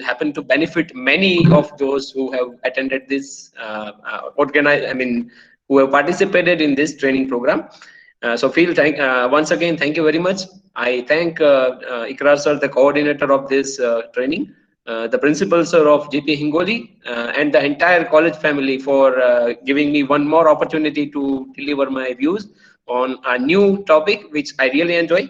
happen to benefit many of those who have attended this who have participated in this training program. So Phil, once again, thank you very much. I thank Ikrar sir, the coordinator of this training, the principal sir of JP Hingoli, and the entire college family for giving me one more opportunity to deliver my views on a new topic, which I really enjoy.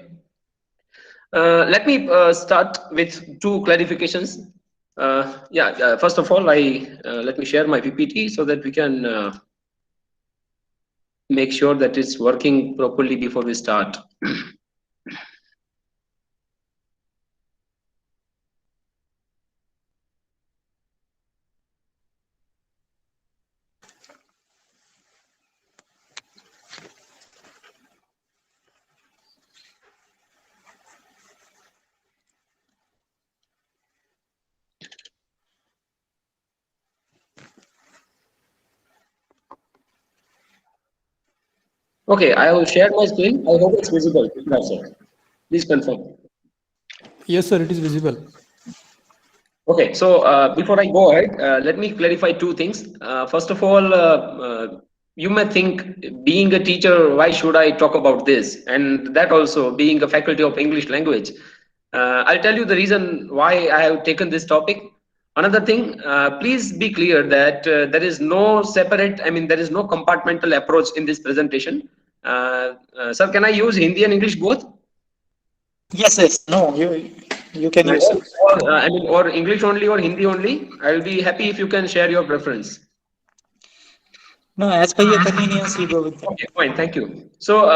Let me start with two clarifications. First of all, let me share my PPT so that we can make sure that it's working properly before we start. Okay, I will share my screen. I hope it's visible. Please confirm. Yes, sir, it is visible. Okay, so before I go ahead, let me clarify two things. First of all, you may think, being a teacher, why should I talk about this? And that also, being a faculty of English language. I'll tell you the reason why I have taken this topic. Another thing, please be clear that there is no separate, there is no compartmental approach in this presentation. Sir, can I use Hindi and English both? Yes. No, you can use. Or English only or Hindi only. I'll be happy if you can share your preference. No, as per your convenience, you go with that. Okay, fine. Thank you. So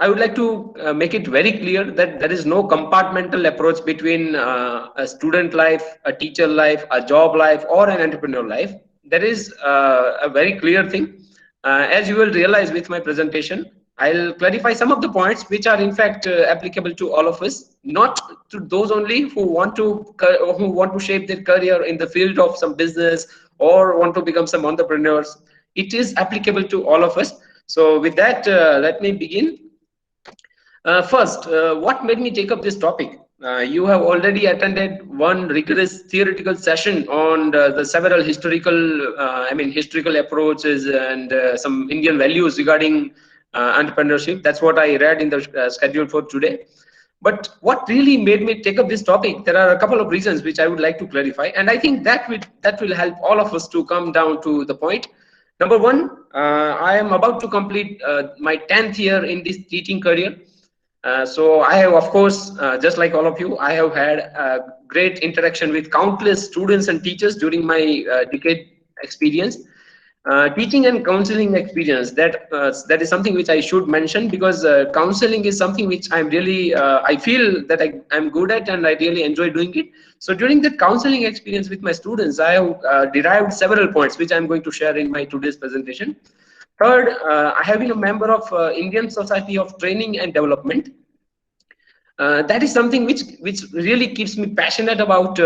I would like to make it very clear that there is no compartmental approach between a student life, a teacher life, a job life, or an entrepreneur life. There is a very clear thing. As you will realize with my presentation, I'll clarify some of the points which are in fact applicable to all of us, not to those only who want to shape their career in the field of some business or want to become some entrepreneurs. It is applicable to all of us. So with that, let me begin. First, what made me take up this topic? You have already attended one rigorous theoretical session on the several historical approaches and some Indian values regarding entrepreneurship. That's what I read in the schedule for today. But what really made me take up this topic, there are a couple of reasons which I would like to clarify, and I think that will help all of us to come down to the point. Number one, I am about to complete my 10th year in this teaching career. So I have, of course, just like all of you, I have had great interaction with countless students and teachers during my decade experience. Teaching and counseling experience, that is something which I should mention, because counseling is something which I'm really I feel that I'm good at, and I really enjoy doing it. So during that counseling experience with my students, I have derived several points which I'm going to share in my today's presentation. Third, I have been a member of Indian Society of Training and Development. That is something which really keeps me passionate about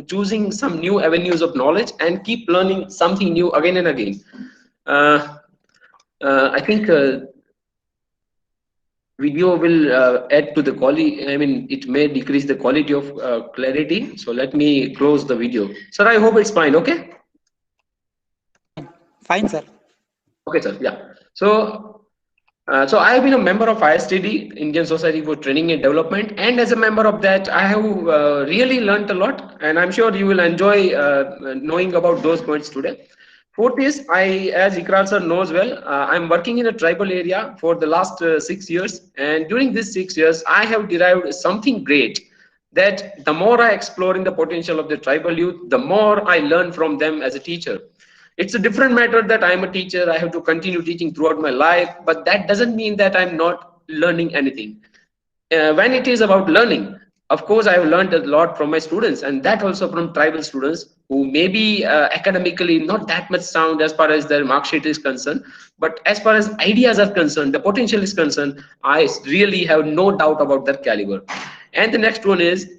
choosing some new avenues of knowledge and keep learning something new again and again. I think video will add to the quality. It may decrease the quality of clarity. So let me close the video. Sir, I hope it's fine. Okay. Fine, sir. Okay, sir. Yeah. So I have been a member of ISTD, Indian Society for Training and Development, and as a member of that, I have really learned a lot, and I'm sure you will enjoy knowing about those points today. Fourth is, as Ikrar sir knows well, I'm working in a tribal area for the last 6 years, and during these 6 years, I have derived something great, that the more I explore in the potential of the tribal youth, the more I learn from them as a teacher. It's a different matter that I'm a teacher, I have to continue teaching throughout my life, but that doesn't mean that I'm not learning anything. When it is about learning, of course, I have learned a lot from my students, and that also from tribal students who may be academically not that much sound as far as their mark sheet is concerned, but as far as ideas are concerned, the potential is concerned, I really have no doubt about their caliber. And the next one is,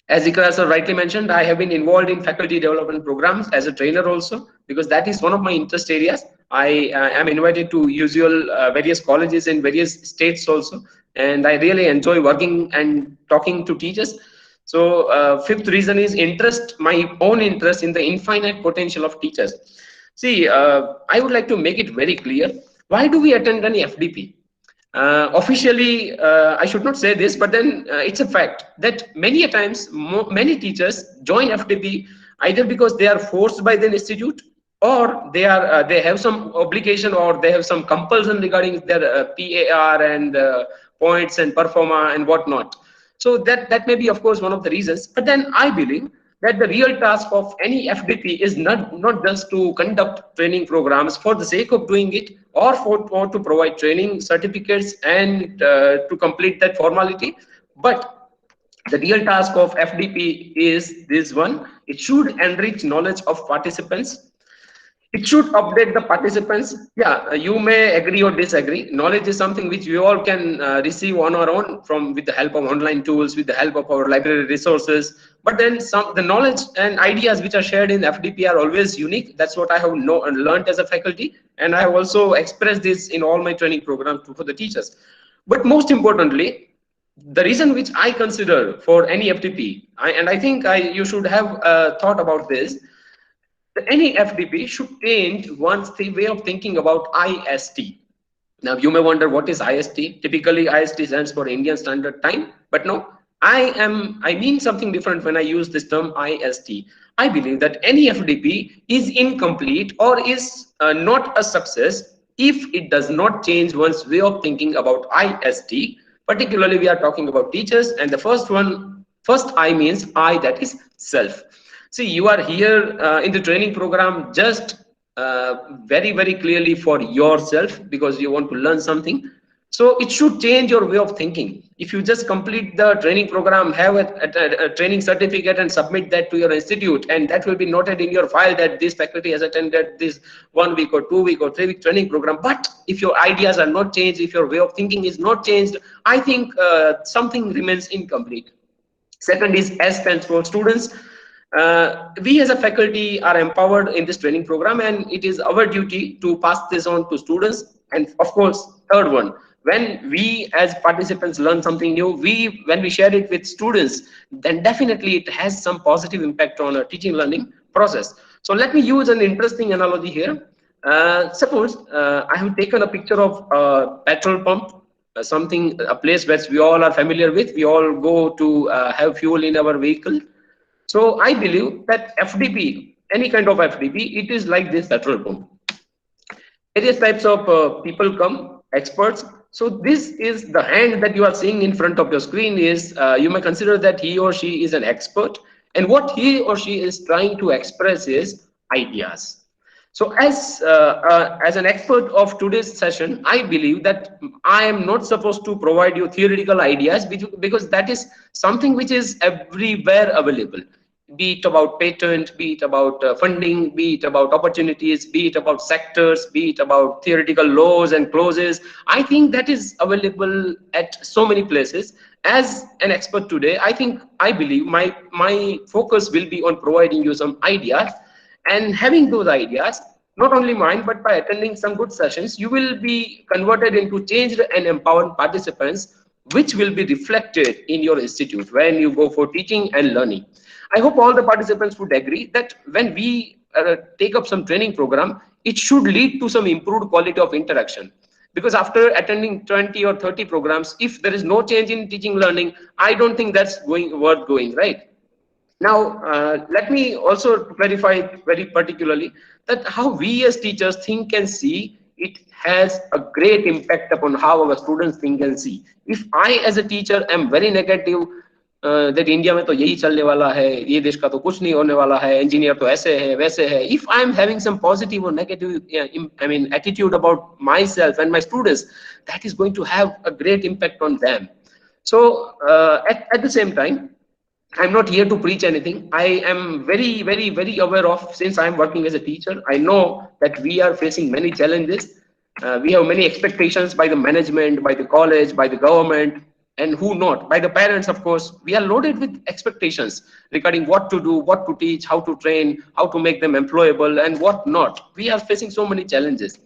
as Ikrar sir rightly mentioned, I have been involved in faculty development programs as a trainer also, because that is one of my interest areas. I am invited to usual various colleges in various states also, and I really enjoy working and talking to teachers. So fifth reason is my own interest in the infinite potential of teachers. See, I would like to make it very clear. Why do we attend an FDP? Officially, I should not say this, but then it's a fact that many a times, many teachers join FDP either because they are forced by the institute, or they have some obligation, or they have some compulsion regarding their PAR and points and performa and whatnot. So that may be, of course, one of the reasons. But then I believe that the real task of any FDP is not just to conduct training programs for the sake of doing it, or to provide training certificates and to complete that formality. But the real task of FDP is this one: it should enrich knowledge of participants. It should update the participants. Yeah, you may agree or disagree. Knowledge is something which we all can receive on our own, with the help of online tools, with the help of our library resources. But then the knowledge and ideas which are shared in FDP are always unique. That's what I have learned as a faculty, and I have also expressed this in all my training programs for the teachers. But most importantly, the reason which I consider for any FDP, and I think you should have thought about this, any FDP should change one's way of thinking about IST. Now, you may wonder, what is IST? Typically, IST stands for Indian Standard Time, but no, I mean something different when I use this term IST. I believe that any FDP is incomplete or is not a success if it does not change one's way of thinking about IST. Particularly, we are talking about teachers, and the first I means I, that is self. See, you are here in the training program just very, very clearly for yourself, because you want to learn something. So it should change your way of thinking. If you just complete the training program, have a training certificate and submit that to your institute, and that will be noted in your file that this faculty has attended this 1 week or 2 week or 3 week training program. But if your ideas are not changed, if your way of thinking is not changed, I think something remains incomplete. Second is S stands for students. We as a faculty are empowered in this training program, and it is our duty to pass this on to students. And of course, third one, when we as participants learn something new, when we share it with students, then definitely it has some positive impact on our teaching learning process. So let me use an interesting analogy here. Suppose I have taken a picture of a petrol pump, a place where we all are familiar with. We all go to have fuel in our vehicle. So I believe that FDP, any kind of FDP, it is like this petrol pump. Various types of people come, experts. So this is the hand that you are seeing in front of your screen. Is you may consider that he or she is an expert, and what he or she is trying to express is ideas. So as an expert of today's session, I believe that I am not supposed to provide you theoretical ideas, because that is something which is everywhere available. Be it about patent, be it about funding, be it about opportunities, be it about sectors, be it about theoretical laws and clauses. I think that is available at so many places. As an expert today, I believe my focus will be on providing you some ideas, and having those ideas, not only mine, but by attending some good sessions, you will be converted into changed and empowered participants, which will be reflected in your institute when you go for teaching and learning. I hope all the participants would agree that when we take up some training program, it should lead to some improved quality of interaction. Because after attending 20 or 30 programs, if there is no change in teaching learning, I don't think that's worth going, right? Now, let me also clarify very particularly that how we as teachers think and see, it has a great impact upon how our students think and see. If I as a teacher am very negative, that India में तो यही चलने वाला है, ये देश का तो कुछ नहीं होने वाला है, engineer तो ऐसे है वैसे है. If I am having some positive or negative, attitude about myself and my students, that is going to have a great impact on them. So at the same time, I'm not here to preach anything. I am very, very, very aware of, since I'm working as a teacher, I know that we are facing many challenges. We have many expectations by the management, by the college, by the government, and who not, by the parents, of course. We are loaded with expectations regarding what to do, what to teach, how to train, how to make them employable, and what not. We are facing so many challenges.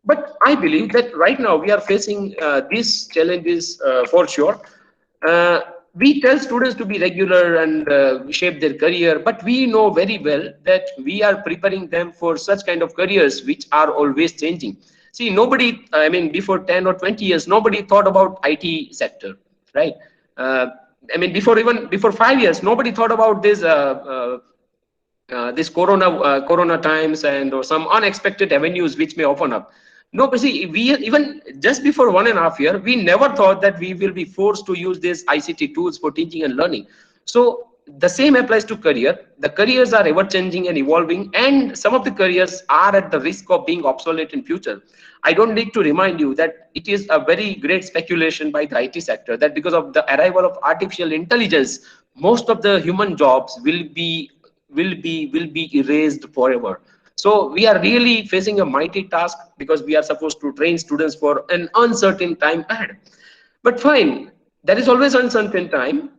But I believe that right now we are facing these challenges for sure. we tell students to be regular and shape their career, but we know very well that we are preparing them for such kind of careers which are always changing. See, nobody, I mean, before 10 or 20 years, nobody thought about IT sector, right? Uh, I mean, before 5 years, nobody thought about this corona times and or some unexpected avenues which may open up. No, but see, we even just before 1.5 years, we never thought that we will be forced to use these ICT tools for teaching and learning. So the same applies to career. The careers are ever changing and evolving, and some of the careers are at the risk of being obsolete in future. I don't need to remind you that it is a very great speculation by the IT sector that because of the arrival of artificial intelligence, most of the human jobs will be erased forever. So we are really facing a mighty task because we are supposed to train students for an uncertain time ahead. But fine, there is always uncertain time.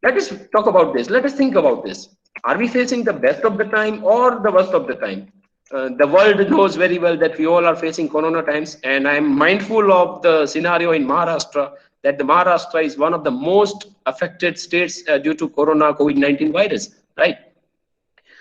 Let us talk about this. Let us think about this. Are we facing the best of the time or the worst of the time? The world knows very well that we all are facing corona times, and I am mindful of the scenario in Maharashtra, that the Maharashtra is one of the most affected states due to corona COVID-19 virus, right?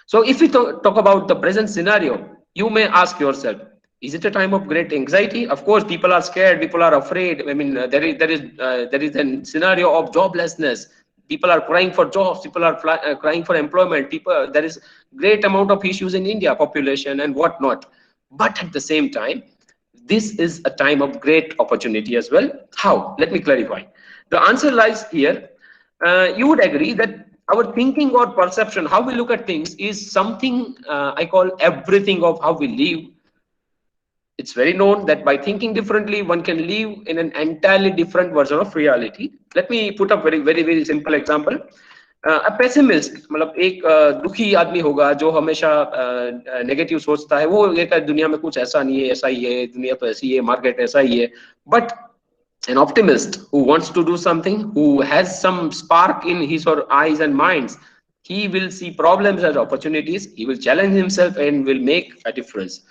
So if we talk about the present scenario, you may ask yourself, is it a time of great anxiety? Of course, people are scared, people are afraid. I mean, there is a scenario of joblessness. People are crying for jobs, people are crying for employment. There is great amount of issues in India, population and whatnot. But at the same time, this is a time of great opportunity as well. How? Let me clarify. The answer lies here. You would agree that our thinking or perception, how we look at things, is something I call everything of how we live. It's very known that by thinking differently, one can live in an entirely different version of reality. Let me put a very simple example. A pessimist, मतलब एक दुखी आदमी होगा जो हमेशा negative सोचता है, वो ये दुनिया में कुछ ऐसा नहीं है, ऐसा ही है, दुनिया तो ऐसी है, मार्केट ऐसा ही है. But an optimist who wants to do something, who has some spark in his or eyes and minds, he will see problems as opportunities, he will challenge himself and will make a difference.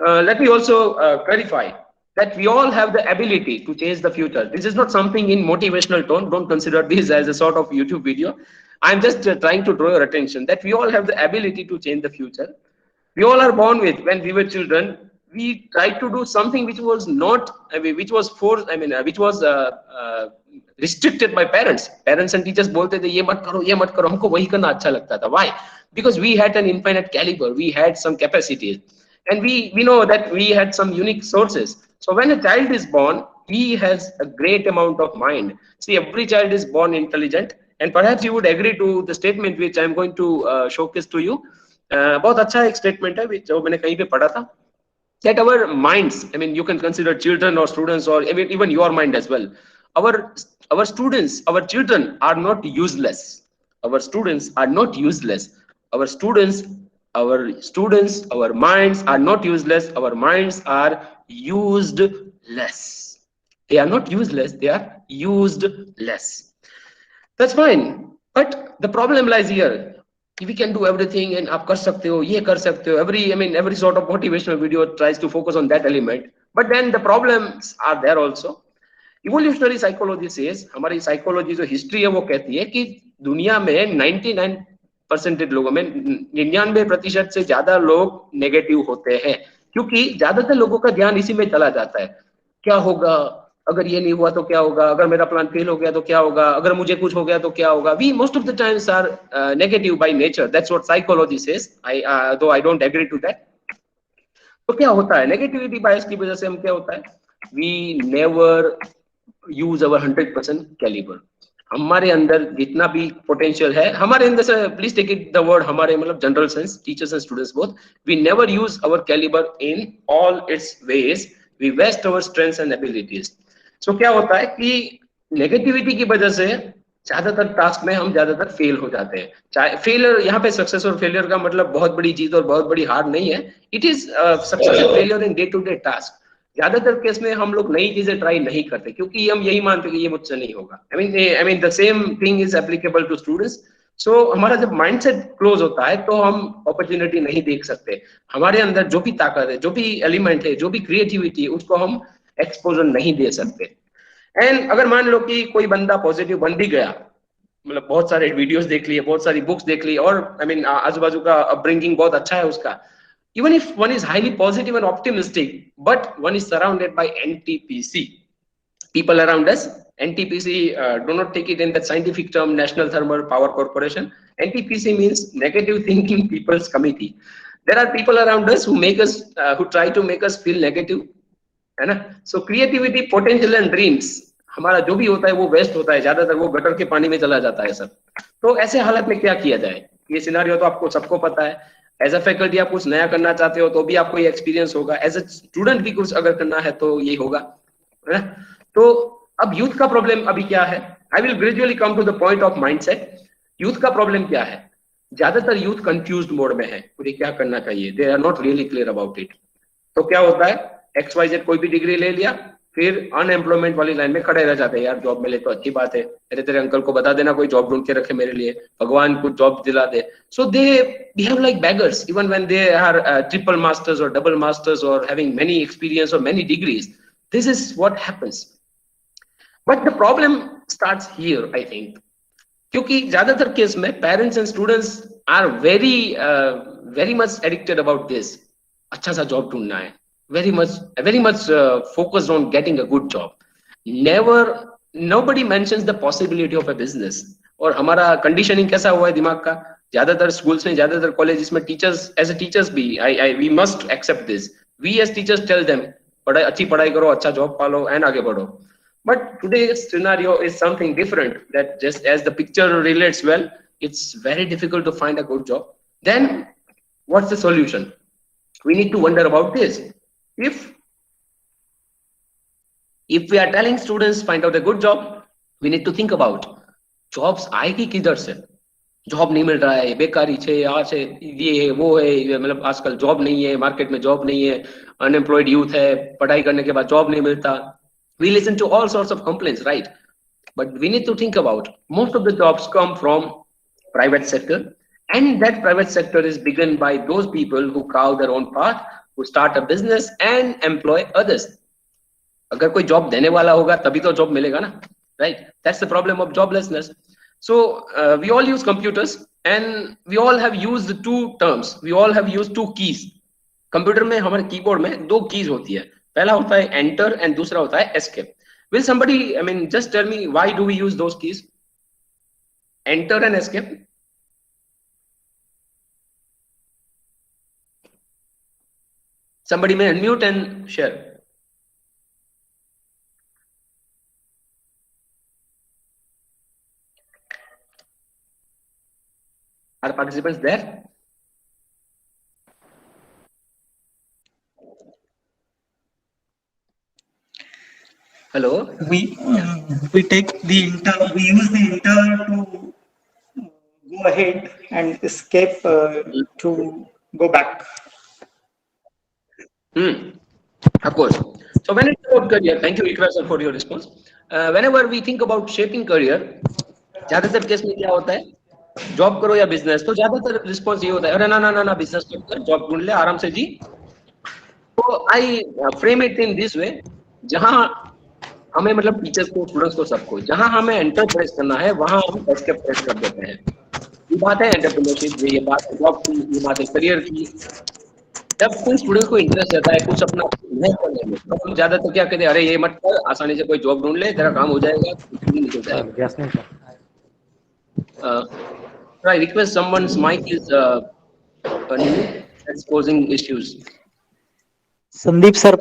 Let me also clarify that we all have the ability to change the future. This is not something in motivational tone. Don't consider this as a sort of YouTube video. I'm just trying to draw your attention that we all have the ability to change the future. We all are born with, when we were children, we tried to do something which was not, I mean, which was forced, I mean, which was restricted by parents. Parents and teachers bolte the, ye mat karo, humko wahi karna acha lagta tha. Why? Because we had an infinite caliber, we had some capacities, and we know that we had some unique sources. So when a child is born, he has a great amount of mind. See, every child is born intelligent, and perhaps you would agree to the statement which I'm going to showcase to you. बहुत अच्छा एक statement है जो मैंने कहीं पे पढ़ा था, that our minds, I mean, you can consider children or students or even your mind as well. Our students, our children are not useless. Our students are not useless. Our students, our minds are not useless. Our minds are used less. They are not useless. They are used less. That's fine. But the problem lies here. We can do everything and आप कर सकते हो, ये कर सकते हो. Every sort of motivational video tries to focus on that element. But then the problems are there also. Evolutionary psychology says, हमारी psychology जो history है वो कहती है कि दुनिया में 99% लोगों में 99% से ज्यादा लोग नेगेटिव होते हैं, क्योंकि ज्यादातर लोगों का ध्यान इसी में चला जाता है. क्या होगा अगर ये नहीं हुआ तो क्या होगा, अगर मेरा प्लान फेल हो गया तो क्या होगा, अगर मुझे कुछ हो गया तो क्या होगा. We most of the times are negative by nature. That's what psychology says. Though I don't agree to that. तो क्या होता है नेगेटिविटी बायस की वजह से, हम क्या होता है, we never use our 100% caliber. हमारे अंदर जितना भी पोटेंशियल है, हमारे अंदर से, please take it the word हमारे, मतलब general sense, teachers and students both, we never use our caliber in all its ways. We waste our strengths and abilities. So क्या होता है कि नेगेटिविटी की वजह से ज्यादातर टास्क में हम ज्यादातर फेल हो जाते हैं. चाहे फेलियर, यहाँ पे सक्सेस और फेलियर का मतलब बहुत बड़ी जीत और बहुत बड़ी हार नहीं है. It is success and failure in day to day task. ज्यादातर केस में हम लोग नई चीजें ट्राई नहीं करते क्योंकि हम यही मानते कि ये मुझसे नहीं होगा. I mean the same thing is applicable to students. So हमारा जब माइंडसेट क्लोज होता है तो हम अपॉर्चुनिटी नहीं देख सकते. हमारे अंदर जो भी ताकत है, जो भी एलिमेंट है, जो भी क्रिएटिविटी है, उसको हम एक्सपोजर नहीं दे सकते. एंड अगर मान लो कि कोई बंदा पॉजिटिव बन भी गया, मतलब बहुत सारे वीडियोस देख लिए, बहुत सारी बुक्स देख ली, और आई मीन आजू बाजू का अपब्रिंगिंग बहुत अच्छा है उसका, even if one is highly positive and optimistic, but one is surrounded by NTPC people around us. NTPC, do not take it in that scientific term, National Thermal Power Corporation. NTPC means Negative Thinking People's Committee. There are people around us who make us, who try to make us feel negative, है ना? So creativity, potential and dreams, हमारा जो भी होता है वो waste होता है, ज्यादातर वो गटर के पानी में चला जाता है सब। तो ऐसे हालत में क्या किया जाए? ये सिनारियो तो आपको सबको पता है। एज अ फैकल्टी आप कुछ नया करना चाहते हो तो भी आपको ये एक्सपीरियंस होगा, एज अ स्टूडेंट भी कुछ अगर करना है तो ये होगा, है ना? तो अब यूथ का प्रॉब्लम अभी क्या है? I will gradually come to the point of mindset. Youth का प्रॉब्लम क्या है? ज्यादातर यूथ कंफ्यूज्ड मोड में है, मुझे क्या करना चाहिए, they are not really clear about it. तो क्या होता है, XYZ कोई भी डिग्री ले लिया, फिर अनएम्प्लॉयमेंट वाली लाइन में खड़े रह जाते हैं, यार जॉब मिले तो अच्छी बात है, अरे तेरे अंकल को बता देना कोई जॉब ढूंढ के रखे मेरे लिए, भगवान कुछ जॉब दिला दे। So they behave like beggars even when they are triple masters or double masters or having many experience or many degrees. This is what happens. But the problem starts here, I think, क्योंकि ज्यादातर case में parents and students are very much addicted about this. अच्छा सा job ढूंढना है, very much focused on getting a good job. Nobody mentions the possibility of a business. और हमारा conditioning कैसा हुआ है दिमाग का, ज्यादातर स्कूल्स में, ज्यादातर कॉलेजेस में टीचर्स, एज ए टीचर्स भी, we must accept this, we as teachers tell them अच्छी पढ़ाई करो, अच्छा जॉब पालो एंड आगे बढ़ो। But today's scenario is something different, that just as the picture relates well, it's very difficult to find a good job. Then what's the solution? We need to wonder about this. If we are telling students find out a good job, we need to think about jobs आएगी किधर से? Job नहीं मिल रहा है, बेकारी छे, आज है, ये है, वो है, मतलब आजकल जॉब नहीं है, मार्केट में जॉब नहीं है, अनएम्प्लॉयड यूथ है, पढ़ाई करने के बाद जॉब नहीं मिलता। We listen to all sorts of complaints, right? But we need to think about most of the jobs come from private sector, and that private sector is begun by those people who carve their own path, who start a business and employ others. अगर कोई job देने वाला होगा तभी तो job मिलेगा ना, right? That's the problem of joblessness. So we all use computers and we all have used two terms. We all have used two keys. Computer में, हमारे कीबोर्ड में दो कीज होती है, पहला होता है एंटर एंड दूसरा होता है escape. Will somebody, I mean, just tell me why do we use those keys, enter and escape? Somebody may unmute and share. Are participants there? Hello? We take the enter, we use the enter to go ahead and escape to go back. Of course. So when it's about career, thank you Ikra sir for your response. Whenever we think about shaping career, ज्यादातर case में क्या होता है, job करो या business, तो ज्यादातर response ये होता है, अरे ना ना ना ना, बिजनेस मत कर, जॉब ढूंढ ले आराम से जी। तो I frame it in this way, जहां हमें, मतलब टीचर्स को, स्टूडेंट्स को, सबको, जहां हमें एंटर प्रेस करना है वहां हम एस्केप प्रेस कर देते हैं। ये बात है एंटरप्रेन्योरशिप, ये बात है जॉब की, ये बात है करियर की। जब कोई स्टूडेंट को इंटरेस्ट रहता है कुछ अपना नहीं करने में, तो हम ज्यादातर क्या कहते हैं, अरे ये मत कर, आसानी से कोई जॉब ढूंढ ले, तेरा काम हो जाएगा, कुछ भी निकल जाएगा। I request someone's mic is that's causing issues. Sandeep sir.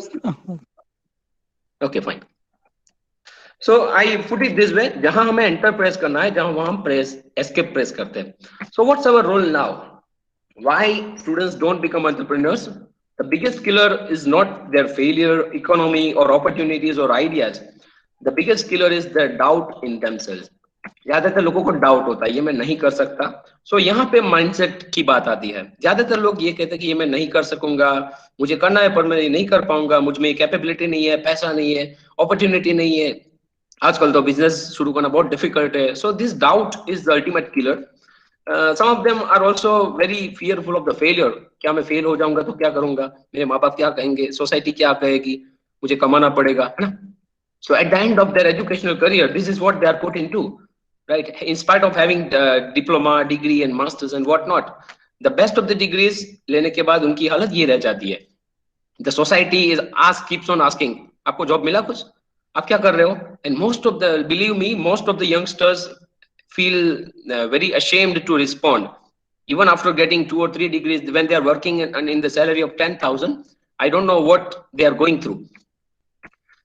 Okay, fine. So I put it this way, जहां हमें एंटर प्रेस करना है, जहां वहां हम प्रेस एस्केप प्रेस करते हैं। So what's our role now? Why students don't become entrepreneurs? The biggest killer is not their failure, economy or opportunities or ideas. The biggest killer is their doubt in themselves. ज्यादातर लोगों को doubt होता है, ये मैं नहीं कर सकता। सो यहाँ पे माइंडसेट की बात आती है। ज्यादातर लोग ये कहते हैं कि ये मैं नहीं कर सकूंगा, मुझे करना है पर मैं नहीं कर पाऊंगा, मुझ में कैपेबिलिटी नहीं है, पैसा नहीं है, अपॉर्चुनिटी नहीं है, आजकल तो बिजनेस शुरू करना बहुत डिफिकल्ट है। So this doubt is the ultimate killer. Some of them are also very fearful of the failure. क्या मैं फेल हो जाऊंगा तो क्या करूंगा, मेरे माँ बाप क्या कहेंगे, सोसाइटी क्या कहेगी, मुझे कमाना पड़ेगा, है ना। So at the end of their educational career, this is what they are put into, right? In spite of having diploma, degree and masters and whatnot, the best of the degrees लेने के बाद उनकी हालत ये रह जाती है. The society keeps on asking, आपको जॉब मिला कुछ, आप क्या कर रहे हो? And believe me, most of the youngsters feel very ashamed to respond, even after getting 2 or 3 degrees. When they are working in the salary of 10,000, I don't know what they are going through.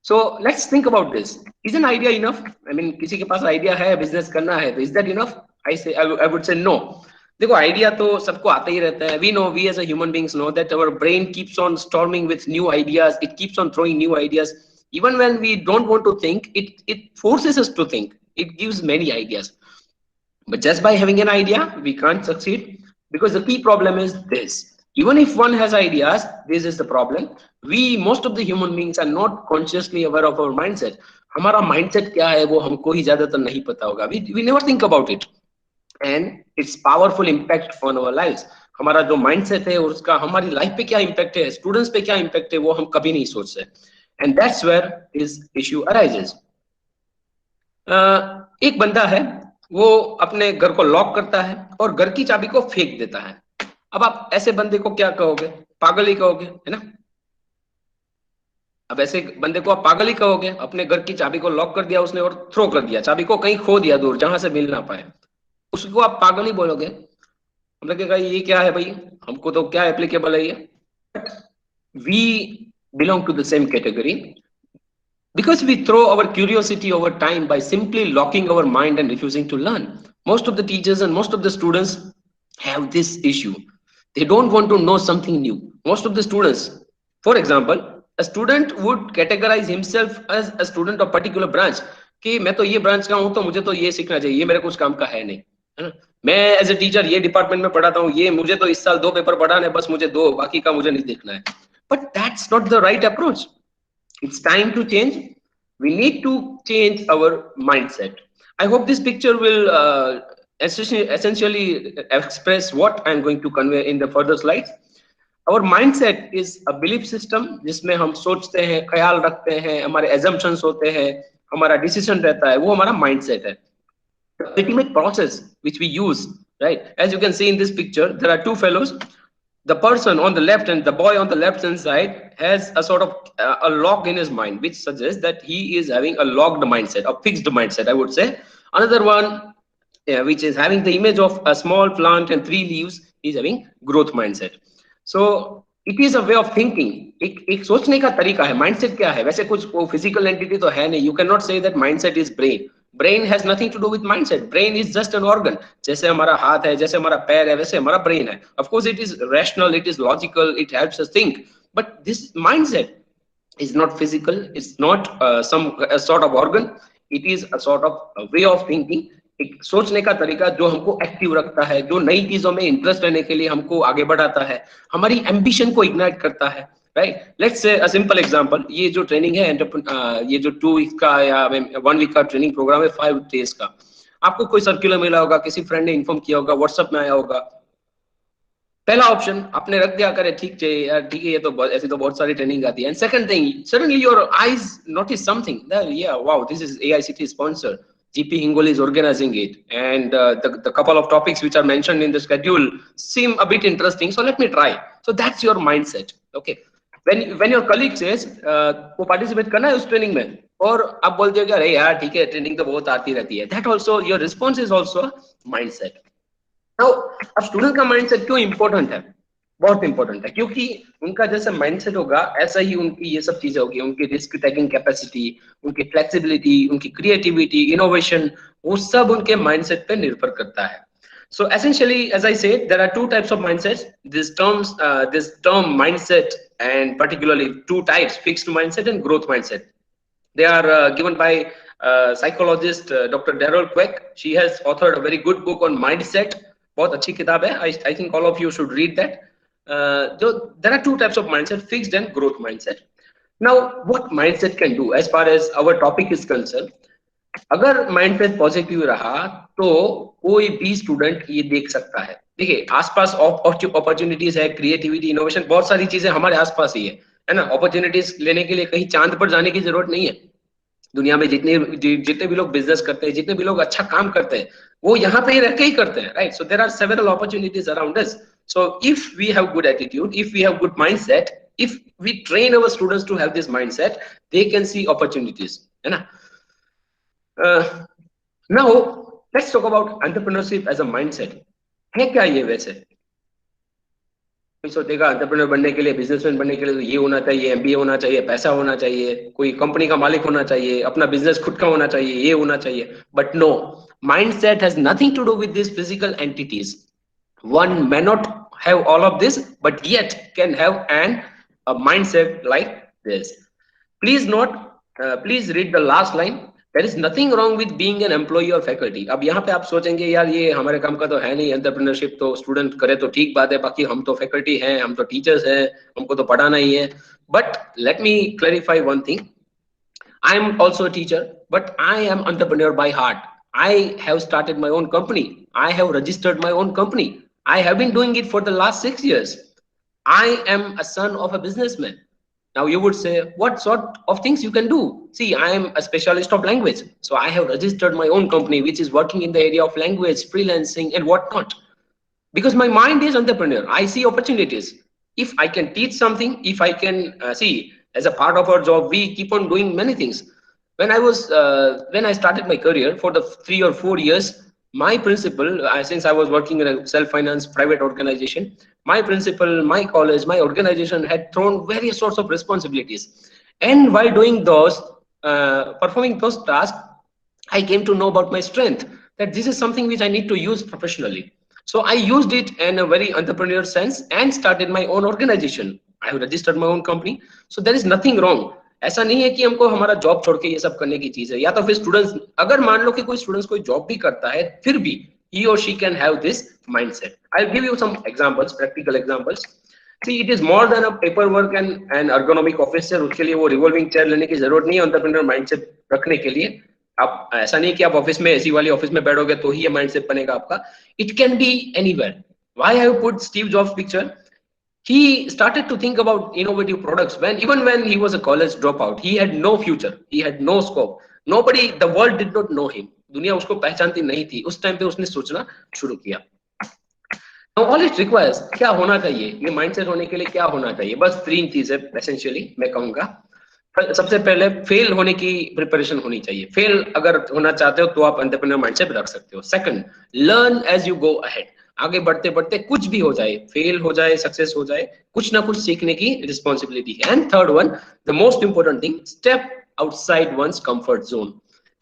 So let's think about this. Is an idea enough? I mean, किसी के पास idea है, business करना है, is that enough? I would say no. देखो, idea तो सबको आता ही रहता है. We as a human beings know that our brain keeps on storming with new ideas. It keeps on throwing new ideas. Even when we don't want to think, it forces us to think. It gives many ideas. But just by having an idea, we can't succeed, because the key problem is this. Even if one has ideas, this is the problem. Most of the human beings are not consciously aware of our mindset. हमारा mindset क्या है वो हमको ही ज़्यादातर नहीं पता होगा. We never think about it, and its powerful impact on our lives. हमारा जो mindset है उसका हमारी life पे क्या impact है, students पे क्या impact है, वो हम कभी नहीं सोचते. And that's where this issue arises. एक बंदा है, वो अपने घर को लॉक करता है और घर की चाबी को फेंक देता है. अब आप ऐसे बंदे को क्या कहोगे? पागल ही कहोगे, है ना? अब ऐसे बंदे को आप पागल ही कहोगे. अपने घर की चाबी को लॉक कर दिया उसने और थ्रो कर दिया, चाबी को कहीं खो दिया दूर जहां से मिल ना पाए, उसको आप पागल ही बोलोगे. हम लगेगा ये क्या है भाई, हमको तो क्या एप्लीकेबल है ये. We belong to the same category because we throw our curiosity over time by simply locking our mind and refusing to learn. Most of the teachers and most of the students have this issue. They don't want to know something new. Most of the students, for example, a student would categorize himself as a student of particular branch. कि मैं तो ये branch का हूं तो मुझे तो ये सीखना चाहिए, ये मेरे कुछ काम का है नहीं, है ना. मैं एज ए टीचर ये डिपार्टमेंट में पढ़ाता हूँ, ये मुझे तो इस साल 2 पेपर पढ़ाने हैं, बस मुझे 2, बाकी का मुझे नहीं देखना है. But that's not the right approach. It's time to change. We need to change our mindset. I hope this picture will essentially express what I'm going to convey in the further slides. Our mindset is a belief system जिसमें हम सोचते हैं, ख्याल रखते हैं, हमारे assumptions होते हैं, हमारा decision रहता है, वो हमारा mindset है. The ultimate process which we use, right? As you can see in this picture, there are 2 fellows. The person on the left and the boy on the left hand side has a sort of a lock in his mind, which suggests that he is having a locked mindset, a fixed mindset, I would say. Another one, which is having the image of a small plant and 3 leaves, is having growth mindset. So it is a way of thinking. एक सोचने का तरीका है. Mindset क्या है? वैसे कुछ physical entity तो है नहीं. You cannot say that mindset is brain. Brain has nothing to do with mindset. Brain is just an organ. जैसे हमारा हाथ है, जैसे हमारा पैर है, वैसे हमारा brain है. Of course, it is rational, it is logical, it helps us think. But this mindset is not physical. It's not some sort of organ. It is a sort of a way of thinking. एक सोचने का तरीका जो हमको active रखता है, जो नई चीजों में इंटरेस्ट लेने के लिए हमको आगे बढ़ाता है, हमारी एम्बिशन को इग्नाइट करता है. Right, let's say a simple example. ये जो ट्रेनिंग है, ये जो 2 वीक का या 1 वीक का ट्रेनिंग प्रोग्राम है, 5 डेज का, आपको कोई सर्कुलर मिला होगा, किसी फ्रेंड ने इन्फॉर्म किया होगा, व्हाट्सएप में आया होगा. पहला ऑप्शन आपने रख दिया, करे ठीक है यार, ठीक है, ये तो ऐसी तो बहुत सारी ट्रेनिंग आती है. And second thing, suddenly your eyes notice something that या wow, this is AICT sponsored. GP Hingoli is organizing it, and the couple of topics which are mentioned in the schedule seem a bit interesting, so let me try. So that's your mindset. Okay, when your colleague says वो participate करना है उस training में, और आप बोलते हो कि अरे यार ठीक है, ट्रेनिंग तो बहुत आती रहती है, that also your response is also mindset. Now अब स्टूडेंट का mindset क्यों important है? बहुत इंपॉर्टेंट है, क्योंकि उनका जैसा माइंडसेट होगा ऐसा ही उनकी ये सब चीजें होगी. उनकी रिस्क टेकिंग कैपेसिटी, उनकी फ्लेक्सिबिलिटी, उनकी क्रिएटिविटी, इनोवेशन, वो सब उनके माइंडसेट पे निर्भर करता है. So essentially, as I said, there are 2 types of mindsets. This term mindset, and particularly 2 types: fixed mindset and growth mindset. They are given by psychologist Dr. Darrell Quek. She has authored a very good book on mindset. बहुत अच्छी किताब है. I think all of you should read that. There are 2 types of mindset: fixed and growth mindset. Now, what mindset can do as far as our topic is concerned? अगर mindset positive रहा तो कोई भी student ये देख सकता है. देखिए, आसपास अपॉर्चुनिटीज है, क्रिएटिविटी, इनोवेशन, बहुत सारी चीजें हमारे आसपास ही है ना. अपॉर्चुनिटीज लेने के लिए कहीं चांद पर जाने की जरूरत नहीं है. दुनिया में जितने भी लोग बिजनेस करते हैं, जितने भी लोग अच्छा काम करते हैं, वो यहाँ पे रह के ही करते हैं, right? So there are several opportunities around us. So if we have good attitude, if we have good mindset, if we train our students to have this mindset, they can see opportunities, है ना? Now let's talk about entrepreneurship as a mindset. है क्या ये वैसे? कोई सोचेगा entrepreneur बनने के लिए, बिजनेसमैन बनने के लिए तो ये होना चाहिए, एमबीए होना चाहिए, पैसा होना चाहिए, कोई कंपनी का मालिक होना चाहिए, अपना बिजनेस खुद का होना चाहिए, ये होना चाहिए. But no, mindset has nothing to do with these physical entities. One may not have all of this, but yet can have a mindset like this. Please note, please read the last line. There is nothing wrong with being an employee or faculty. अब यहाँ पे आप सोचेंगे यार ये हमारे काम का तो है नहीं, एंटरप्रेन्योरशिप तो स्टूडेंट करे तो ठीक बात है, बाकी हम तो फैकल्टी हैं, हम तो टीचर्स हैं, हमको तो पढ़ाना ही है. But let me clarify one thing. I am also a teacher, but I am entrepreneur by heart. I have started my own company. I have registered my own company. I have been doing it for the last 6 years. I am a son of a businessman. Now you would say, what sort of things you can do? See, I am a specialist of language. So I have registered my own company, which is working in the area of language, freelancing and whatnot. Because my mind is entrepreneur. I see opportunities. If I can teach something, if I can see, as a part of our job, we keep on doing many things. When I started my career for the 3 or 4 years, my principal, since I was working in a self-finance private organization, my principal, my college, my organization had thrown various sorts of responsibilities. And while doing those, performing those tasks, I came to know about my strength, that this is something which I need to use professionally. So I used it in a very entrepreneurial sense and started my own organization. I have registered my own company. So there is nothing wrong. ऐसा नहीं है कि हमको हमारा job छोड़ के ये सब करने की चीज है. या तो फिर स्टूडेंट्स, अगर मान लो कि कोई स्टूडेंट्स कोई जॉब भी करता है, फिर भी he or she can have this mindset. I'll give you some examples, practical examples. See, it is more than a paperwork and an ergonomic office chair. उसके लिए वो revolving chair लेने की जरूरत नहीं है entrepreneur mindset रखने के लिए. आप ऐसा नहीं कि आप ऑफिस में एसी वाली ऑफिस में बैठोगे तो ही ये माइंडसेट बनेगा आपका. It can be anywhere. Why I have put Steve jobs picture? He started to think about innovative products even when he was a college dropout. He had no future, he had no scope. Nobody, the world did not know him. दुनिया उसको पहचानती नहीं थी. उस time पे उसने सोचना शुरू किया. Now all it requires, क्या होना चाहिए, ये माइंडसेट होने के लिए क्या होना चाहिए? बस 3 चीजें एसेंशियली मैं कहूंगा. सबसे पहले फेल होने की प्रिपरेशन होनी चाहिए. फेल अगर होना चाहते हो तो आप एंटरप्रेन्योर माइंडसेट रख सकते हो. Second, learn as you go ahead. आगे बढ़ते बढ़ते कुछ भी हो जाए, फेल हो जाए, सक्सेस हो जाए, कुछ ना कुछ सीखने की रिस्पॉन्सिबिलिटी है. And third one, the most important thing, step outside once comfort zone.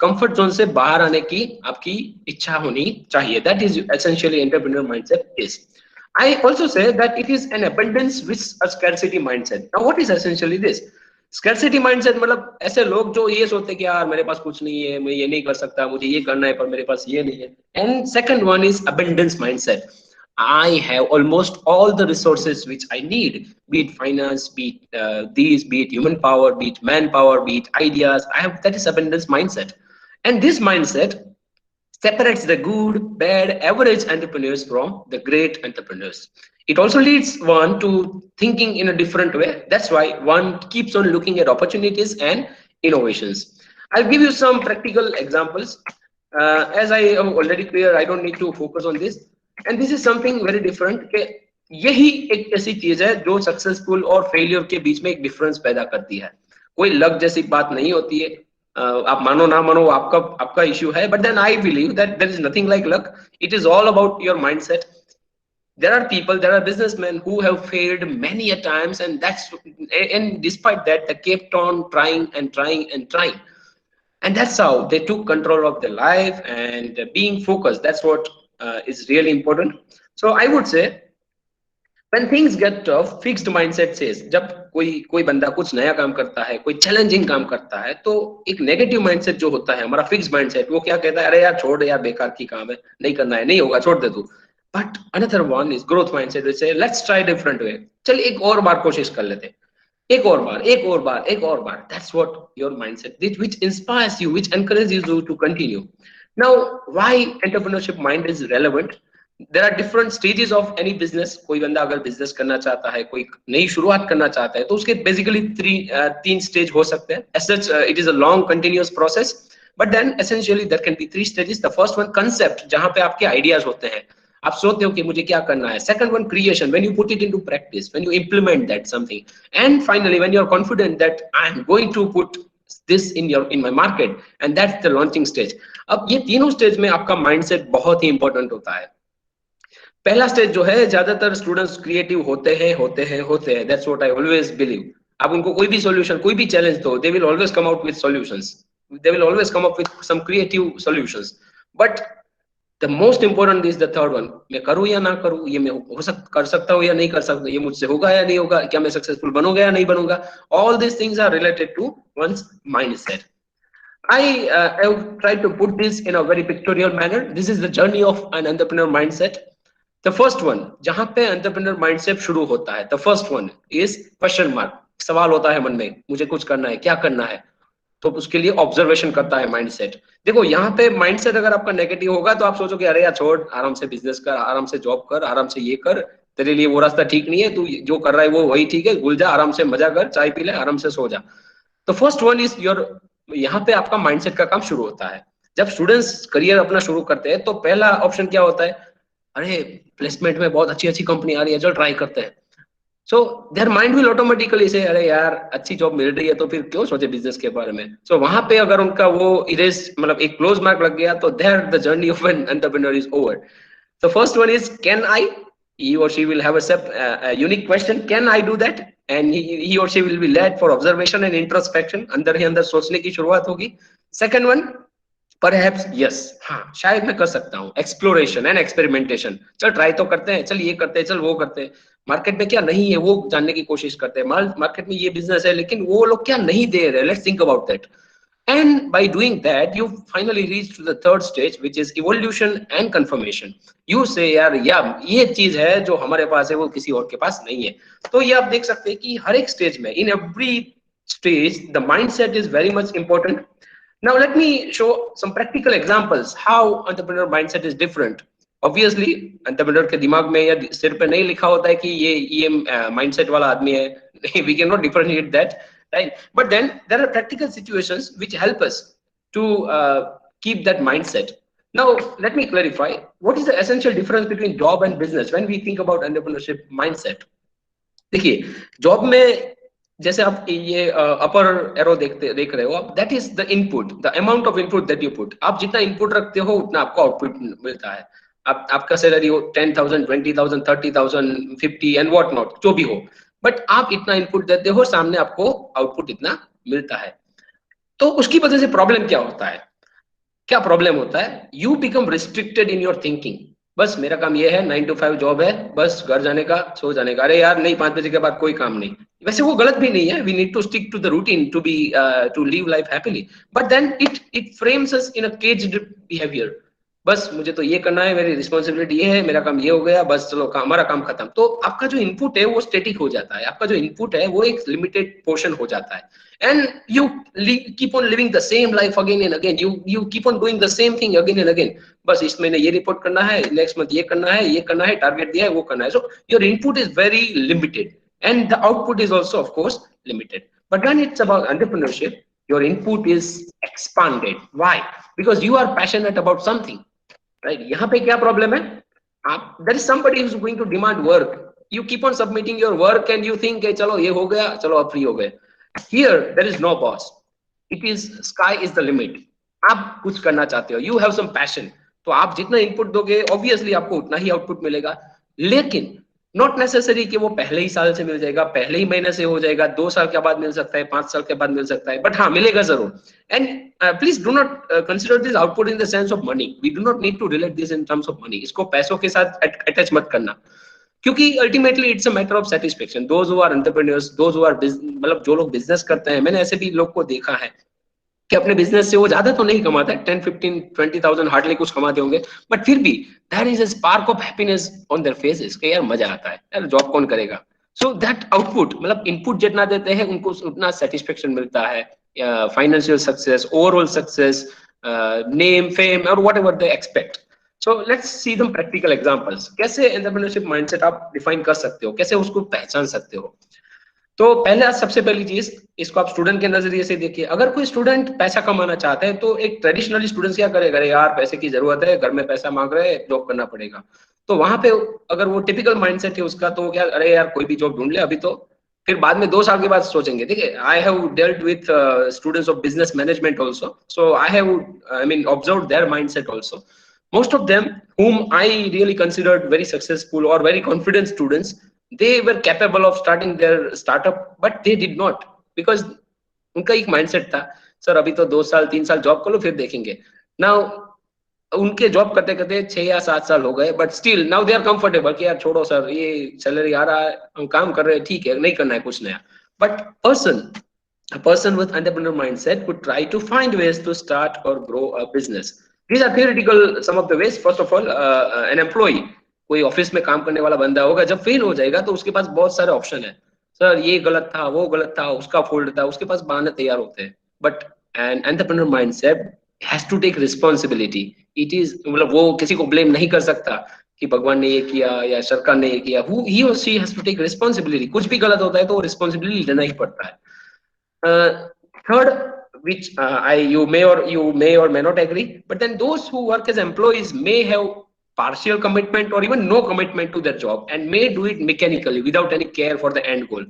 Comfort zone से बाहर आने की आपकी इच्छा होनी चाहिए. That is essentially entrepreneur mindset is. I also say that it is an abundance with a scarcity mindset. Now what is essentially this? Scarcity mindset मतलब ऐसे लोग जो ये सोचते हैं कि यार मेरे पास कुछ नहीं है, मैं ये नहीं कर सकता, मुझे ये करना है पर मेरे पास ये नहीं है. And second one is abundance mindset. I have almost all the resources which I need, be it finance, be it be it human power, be it manpower, be it ideas. That is abundance mindset. And this mindset separates the good, bad, average entrepreneurs from the great entrepreneurs. It also leads one to thinking in a different way. That's why one keeps on looking at opportunities and innovations. I'll give you some practical examples. As I am already clear, I don't need to focus on this. And this is something very different. यही एक ऐसी चीज है जो successful और failure के बीच में एक डिफरेंस पैदा करती है. कोई लक जैसी बात नहीं होती है. आप मानो ना मानो आपका इश्यू है. But then I believe that there is nothing like luck. It is all about your mindset. There are people, there are businessmen who have failed many a times, and despite that they kept on trying and trying and trying, and that's how they took control of their life and being focused. That's what is really important. So I would say, when things get tough, fixed mindset says, जब कोई बंदा कुछ नया काम करता है, कोई challenging काम करता है, तो एक नेगेटिव माइंडसेट जो होता है, हमारा फिक्स्ड माइंडसेट, वो क्या कहता है? अरे यार छोड़ यार, बेकार की काम है, नहीं करना है, नहीं होगा, छोड़ दे तू. But another one is growth mindset, which say let's try different way. चल एक और बार कोशिश कर लेते, एक और बार, एक और बार, एक और बार. That's what your mindset did, which inspires you, which encourages you to continue. Now, why entrepreneurship mind is relevant? There are different stages of any business. कोई बंदा अगर बिजनेस करना चाहता है, कोई नई शुरुआत करना चाहता है, तो उसके बेसिकली तीन स्टेज हो सकते हैं। As such it is a long continuous process, but then essentially there can be 3 stages. The first one concept, जहां पे आपके आइडियाज होते हैं, आप सोचते हो कि मुझे क्या करना है। Second one creation, when you put it into practice, when you implement that something. And finally when you are confident that I am going to put this in my market, and that's the launching stage. अब ये तीनों stage में आपका mindset बहुत ही important होता है। पहला stage जो है, ज्यादातर स्टूडेंट्स क्रिएटिव होते हैं, that's what I always believe. आप उनको कोई भी सॉल्यूशन, कोई भी चैलेंज दो, they will always come out with solutions, they will always come up with some creative solutions. But the most important is the third one, मैं करूं या ना करूं, ये मैं कर सकता हूं या नहीं कर सकता, ये मुझसे होगा या नहीं होगा, क्या मैं सक्सेसफुल बनूंगा या नहीं बनूंगा। All these things are related to once mindset. I would try to put this in a very pictorial manner. This is the journey of an entrepreneur mindset. The first one, जहां पे entrepreneur mindset शुरू होता है, the first one is question mark. सवाल होता है मन में, मुझे कुछ करना है, क्या करना है, तो उसके लिए ऑब्जर्वेशन करता है माइंडसेट। देखो यहाँ पे माइंडसेट अगर आपका नेगेटिव होगा तो आप सोचोगे अरे यार छोड़, आराम से बिजनेस कर, आराम से जॉब कर, आराम से ये कर, तेरे लिए वो रास्ता ठीक नहीं है, तू जो कर रहा है वो वही ठीक है, भूल जा, आराम से मजा कर, चाय पी ले, आराम से सो जा। तो फर्स्ट वन इज योर, यहाँ पे आपका माइंडसेट का काम शुरू होता है। जब स्टूडेंट्स करियर अपना शुरू करते हैं तो पहला ऑप्शन क्या होता है, अरे प्लेसमेंट में बहुत अच्छी अच्छी कंपनी आ रही है, चलो ट्राई करते हैं। So their mind will automatically से अरे यार अच्छी जॉब मिल रही है तो फिर क्यों सोचे बिजनेस के बारे में। सो वहां पे अगर उनका वो इरेज मतलब एक क्लोज मार्क लग गया तो there the journey of an entrepreneur is over. The first one is can I, he or she will have a unique question, can I do that, and he or she will be led for observation and introspection, अंदर ही अंदर सोचने की शुरुआत होगी। Second one, perhaps yes, हाँ शायद मैं कर सकता हूँ, exploration and experimentation, चल ट्राई तो करते हैं, चल ये करते हैं, चल वो करते हैं, मार्केट में क्या नहीं है वो जानने की कोशिश करते हैं, मार्केट में ये बिजनेस है लेकिन वो लोग क्या नहीं दे रहे, let's think about that. And by doing that, you finally reach to the third stage, which is evolution and confirmation. You say यार ये चीज है जो हमारे पास है वो किसी और के पास नहीं है। तो ये आप देख सकते हैं कि हर एक स्टेज में, in every stage, the mindset is very much important. Now let me show some practical examples how entrepreneur mindset is different. Obviously, entrepreneur के दिमाग में या सिर पे नहीं लिखा होता है कि ये mindset वाला आदमी है, we cannot differentiate that. Right, but then there are practical situations which help us to keep that mindset. Now let me clarify what is the essential difference between job and business when we think about entrepreneurship mindset. देखिए job में जैसे आप ये अपर arrow देख रहे हो आप, that is the input, the amount of input that you put. आप जितना इनपुट रखते हो उतना आपको आउटपुट मिलता है। आपका सैलरी हो 10,000, 20,000, 30,000, 50 एंड व्हाट नॉट, जो भी हो, बट आप इतना इनपुट देते हो, सामने आपको आउटपुट इतना मिलता है। तो उसकी वजह से प्रॉब्लम क्या होता है, क्या प्रॉब्लम होता है, you become restricted in your thinking. बस मेरा काम ये है, 9 to 5 जॉब है, बस घर जाने का, सो जाने का, अरे यार नहीं 5 बजे के बाद कोई काम नहीं। वैसे वो गलत भी नहीं है, we need to stick to the routine to be to live life happily, but then it frames us in a caged behaviour. बस मुझे तो ये करना है, मेरी रिस्पॉन्सिबिलिटी ये है, मेरा काम ये हो गया, बस चलो हमारा काम खत्म। तो आपका जो इनपुट है वो स्टैटिक हो जाता है, आपका जो इनपुट है वो एक लिमिटेड पोर्शन हो जाता है, and you keep on living the same life again and again, you keep on doing the same thing again and again। बस इस महीने ये रिपोर्ट करना है, नेक्स्ट मंथ ये करना है, ये करना है, टारगेट दिया है वो करना है। so your input is very limited and the output is also of course limited, but when it's about entrepreneurship your input is expanded. Why? Because you are passionate about something, right? यहाँ पे क्या problem है, आप there is somebody who's going to demand work, you keep on submitting your work and you think चलो ये हो गया, चलो अब फ्री हो गए। Here there is no boss, it is sky is the limit। आप कुछ करना चाहते हो, you have some passion, तो आप जितना इनपुट दोगे ऑब्वियसली आपको उतना ही आउटपुट मिलेगा, लेकिन नॉट नेसेसरी कि वो पहले ही साल से मिल जाएगा, पहले ही महीने से हो जाएगा, 2 साल के बाद मिल सकता है, 5 साल के बाद मिल सकता है, बट हाँ मिलेगा जरूर। And please do not consider this output in the sense of money, we do not need to relate this in terms of money, इसको पैसों के साथ अटैच मत करना, क्योंकि ultimately it's a matter of satisfaction. Those who are entrepreneurs, those who are मतलब जो लोग बिजनेस करते हैं, मैंने ऐसे भी लोग को देखा है कि अपने बिजनेस से वो ज्यादा तो नहीं कमाता है, 10, 15, 20,000 हार्डली कुछ कमाते होंगे, बट फिर भी there is a spark of happiness on their faces कि यार मजा आता है, यार जॉब कौन करेगा। सो दैट आउटपुट मतलब इनपुट जितना देते हैं उनको उतना सेटिस्फेक्शन मिलता है, financial success, overall success, name, fame और whatever they expect. So let's see some practical examples. कैसे एंटरप्रेन्योरशिप माइंडसेट आप डिफाइन कर सकते हो, कैसे उसको पहचान सकते हो? तो पहले सबसे पहली चीज, इसको आप स्टूडेंट के नजरिए से देखिए। अगर कोई स्टूडेंट पैसा कमाना चाहता है तो एक ट्रेडिशनली स्टूडेंट क्या करेगा, अरे यार पैसे की जरूरत है, घर में पैसा मांग रहे हैं, जॉब करना पड़ेगा। तो वहां पे अगर वो टिपिकल माइंडसेट है उसका, तो क्या, अरे यार कोई भी जॉब ढूंढ ले अभी तो, फिर बाद में 2 साल के बाद सोचेंगे। देखिए, I have dealt with students of business management also, so I have I mean observed there mindset also. Most of them whom I really considered very successful or very confident students, they were capable of starting their startup, but they did not, because उनका एक mindset था, sir अभी तो 2 साल 3 साल job कर लो फिर देखेंगे। नाउ उनके जॉब करते करते 6 या 7 साल हो गए, but still now they are comfortable कि यार छोड़ो सर, ये सैलरी आ रहा है, हम काम कर रहे हैं, ठीक है, नहीं करना है कुछ नया। But a person with entrepreneur mindset would try to find ways to start or grow a business. These are theoretical some of the ways. First of all, an employee, कोई ऑफिस में काम करने वाला बंदा होगा, जब फेल हो जाएगा तो उसके पास बहुत सारे ऑप्शन है। सर ये गलत था, वो गलत था, उसका फॉल्ट था, उसके पास बहाने तैयार होते हैं। But an entrepreneur mindset has to take responsibility. It is, मतलब वो किसी को ब्लेम नहीं कर सकता कि भगवान ने ये किया या सरकार ने ये किया। He or she has to take responsibility. कुछ भी गलत होता है तो रिस्पॉन्सिबिलिटी लेना ही पड़ता है। Third, which you may or may not agree, but then those who work as employees may have partial commitment or even no commitment to their job and may do it mechanically without any care for the end goal.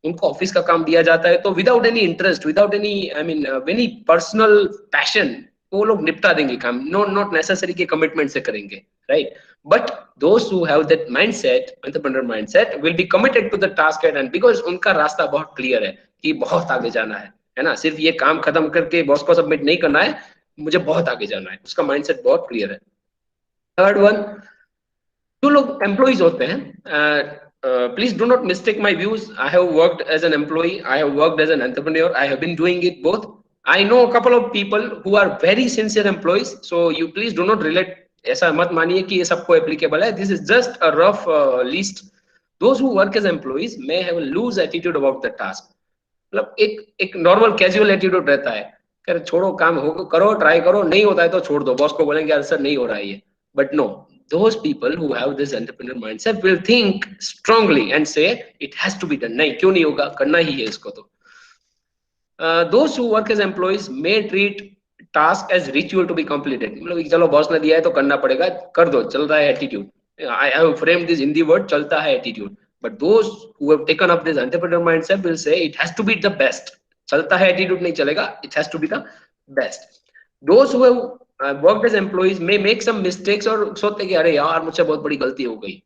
उनको office का काम दिया जाता है तो without any interest, without any any personal passion वो लोग निपटा देंगे काम, नॉट नेसेसरी के कमिटमेंट से करेंगे, right? But those who have that mindset, entrepreneur mindset, will be committed to the task at hand, because उनका रास्ता बहुत क्लियर है कि बहुत आगे जाना है ना? सिर्फ ये काम खत्म करके बॉस को सबमिट नहीं करना है, मुझे बहुत आगे जाना है, उसका माइंडसेट बहुत क्लियर है। थर्ड वन, जो लोग एम्प्लॉइज होते हैं, please do not mistake my views. I have worked as an employee, I have worked as an entrepreneur, I have been doing it both. I know a couple of people who are very sincere employees, so you please do not relate, ऐसा मत मानिए कि ये सबको applicable है. This is just a rough list. Those who work as employees may have a loose attitude about the task. मतलब एक normal casual attitude रहता है, कर छोड़ो, काम हो करो, ट्राई करो, नहीं होता है तो छोड़ दो, बॉस को बोलेंगे यार सर नहीं हो रहा है ये। But no, those people who have this entrepreneur mindset will think strongly and say it has to be done. नहीं, क्यों नहीं होगा, करना ही है इसको। तो those who work as employees may treat task as ritual to be completed. मतलब चलो बॉस ने दिया है तो करना पड़ेगा, कर दो, चल रहा है attitude. I have framed this in the word चलता है attitude. But those who have taken up this entrepreneur mindset will say it has to be the best. चलता है एटीट्यूड नहीं चलेगा, it has to be the best. Those who have worked as employees may make some mistakes और सोचते कि अरे यार मुझसे बहुत बड़ी गलती हो गई,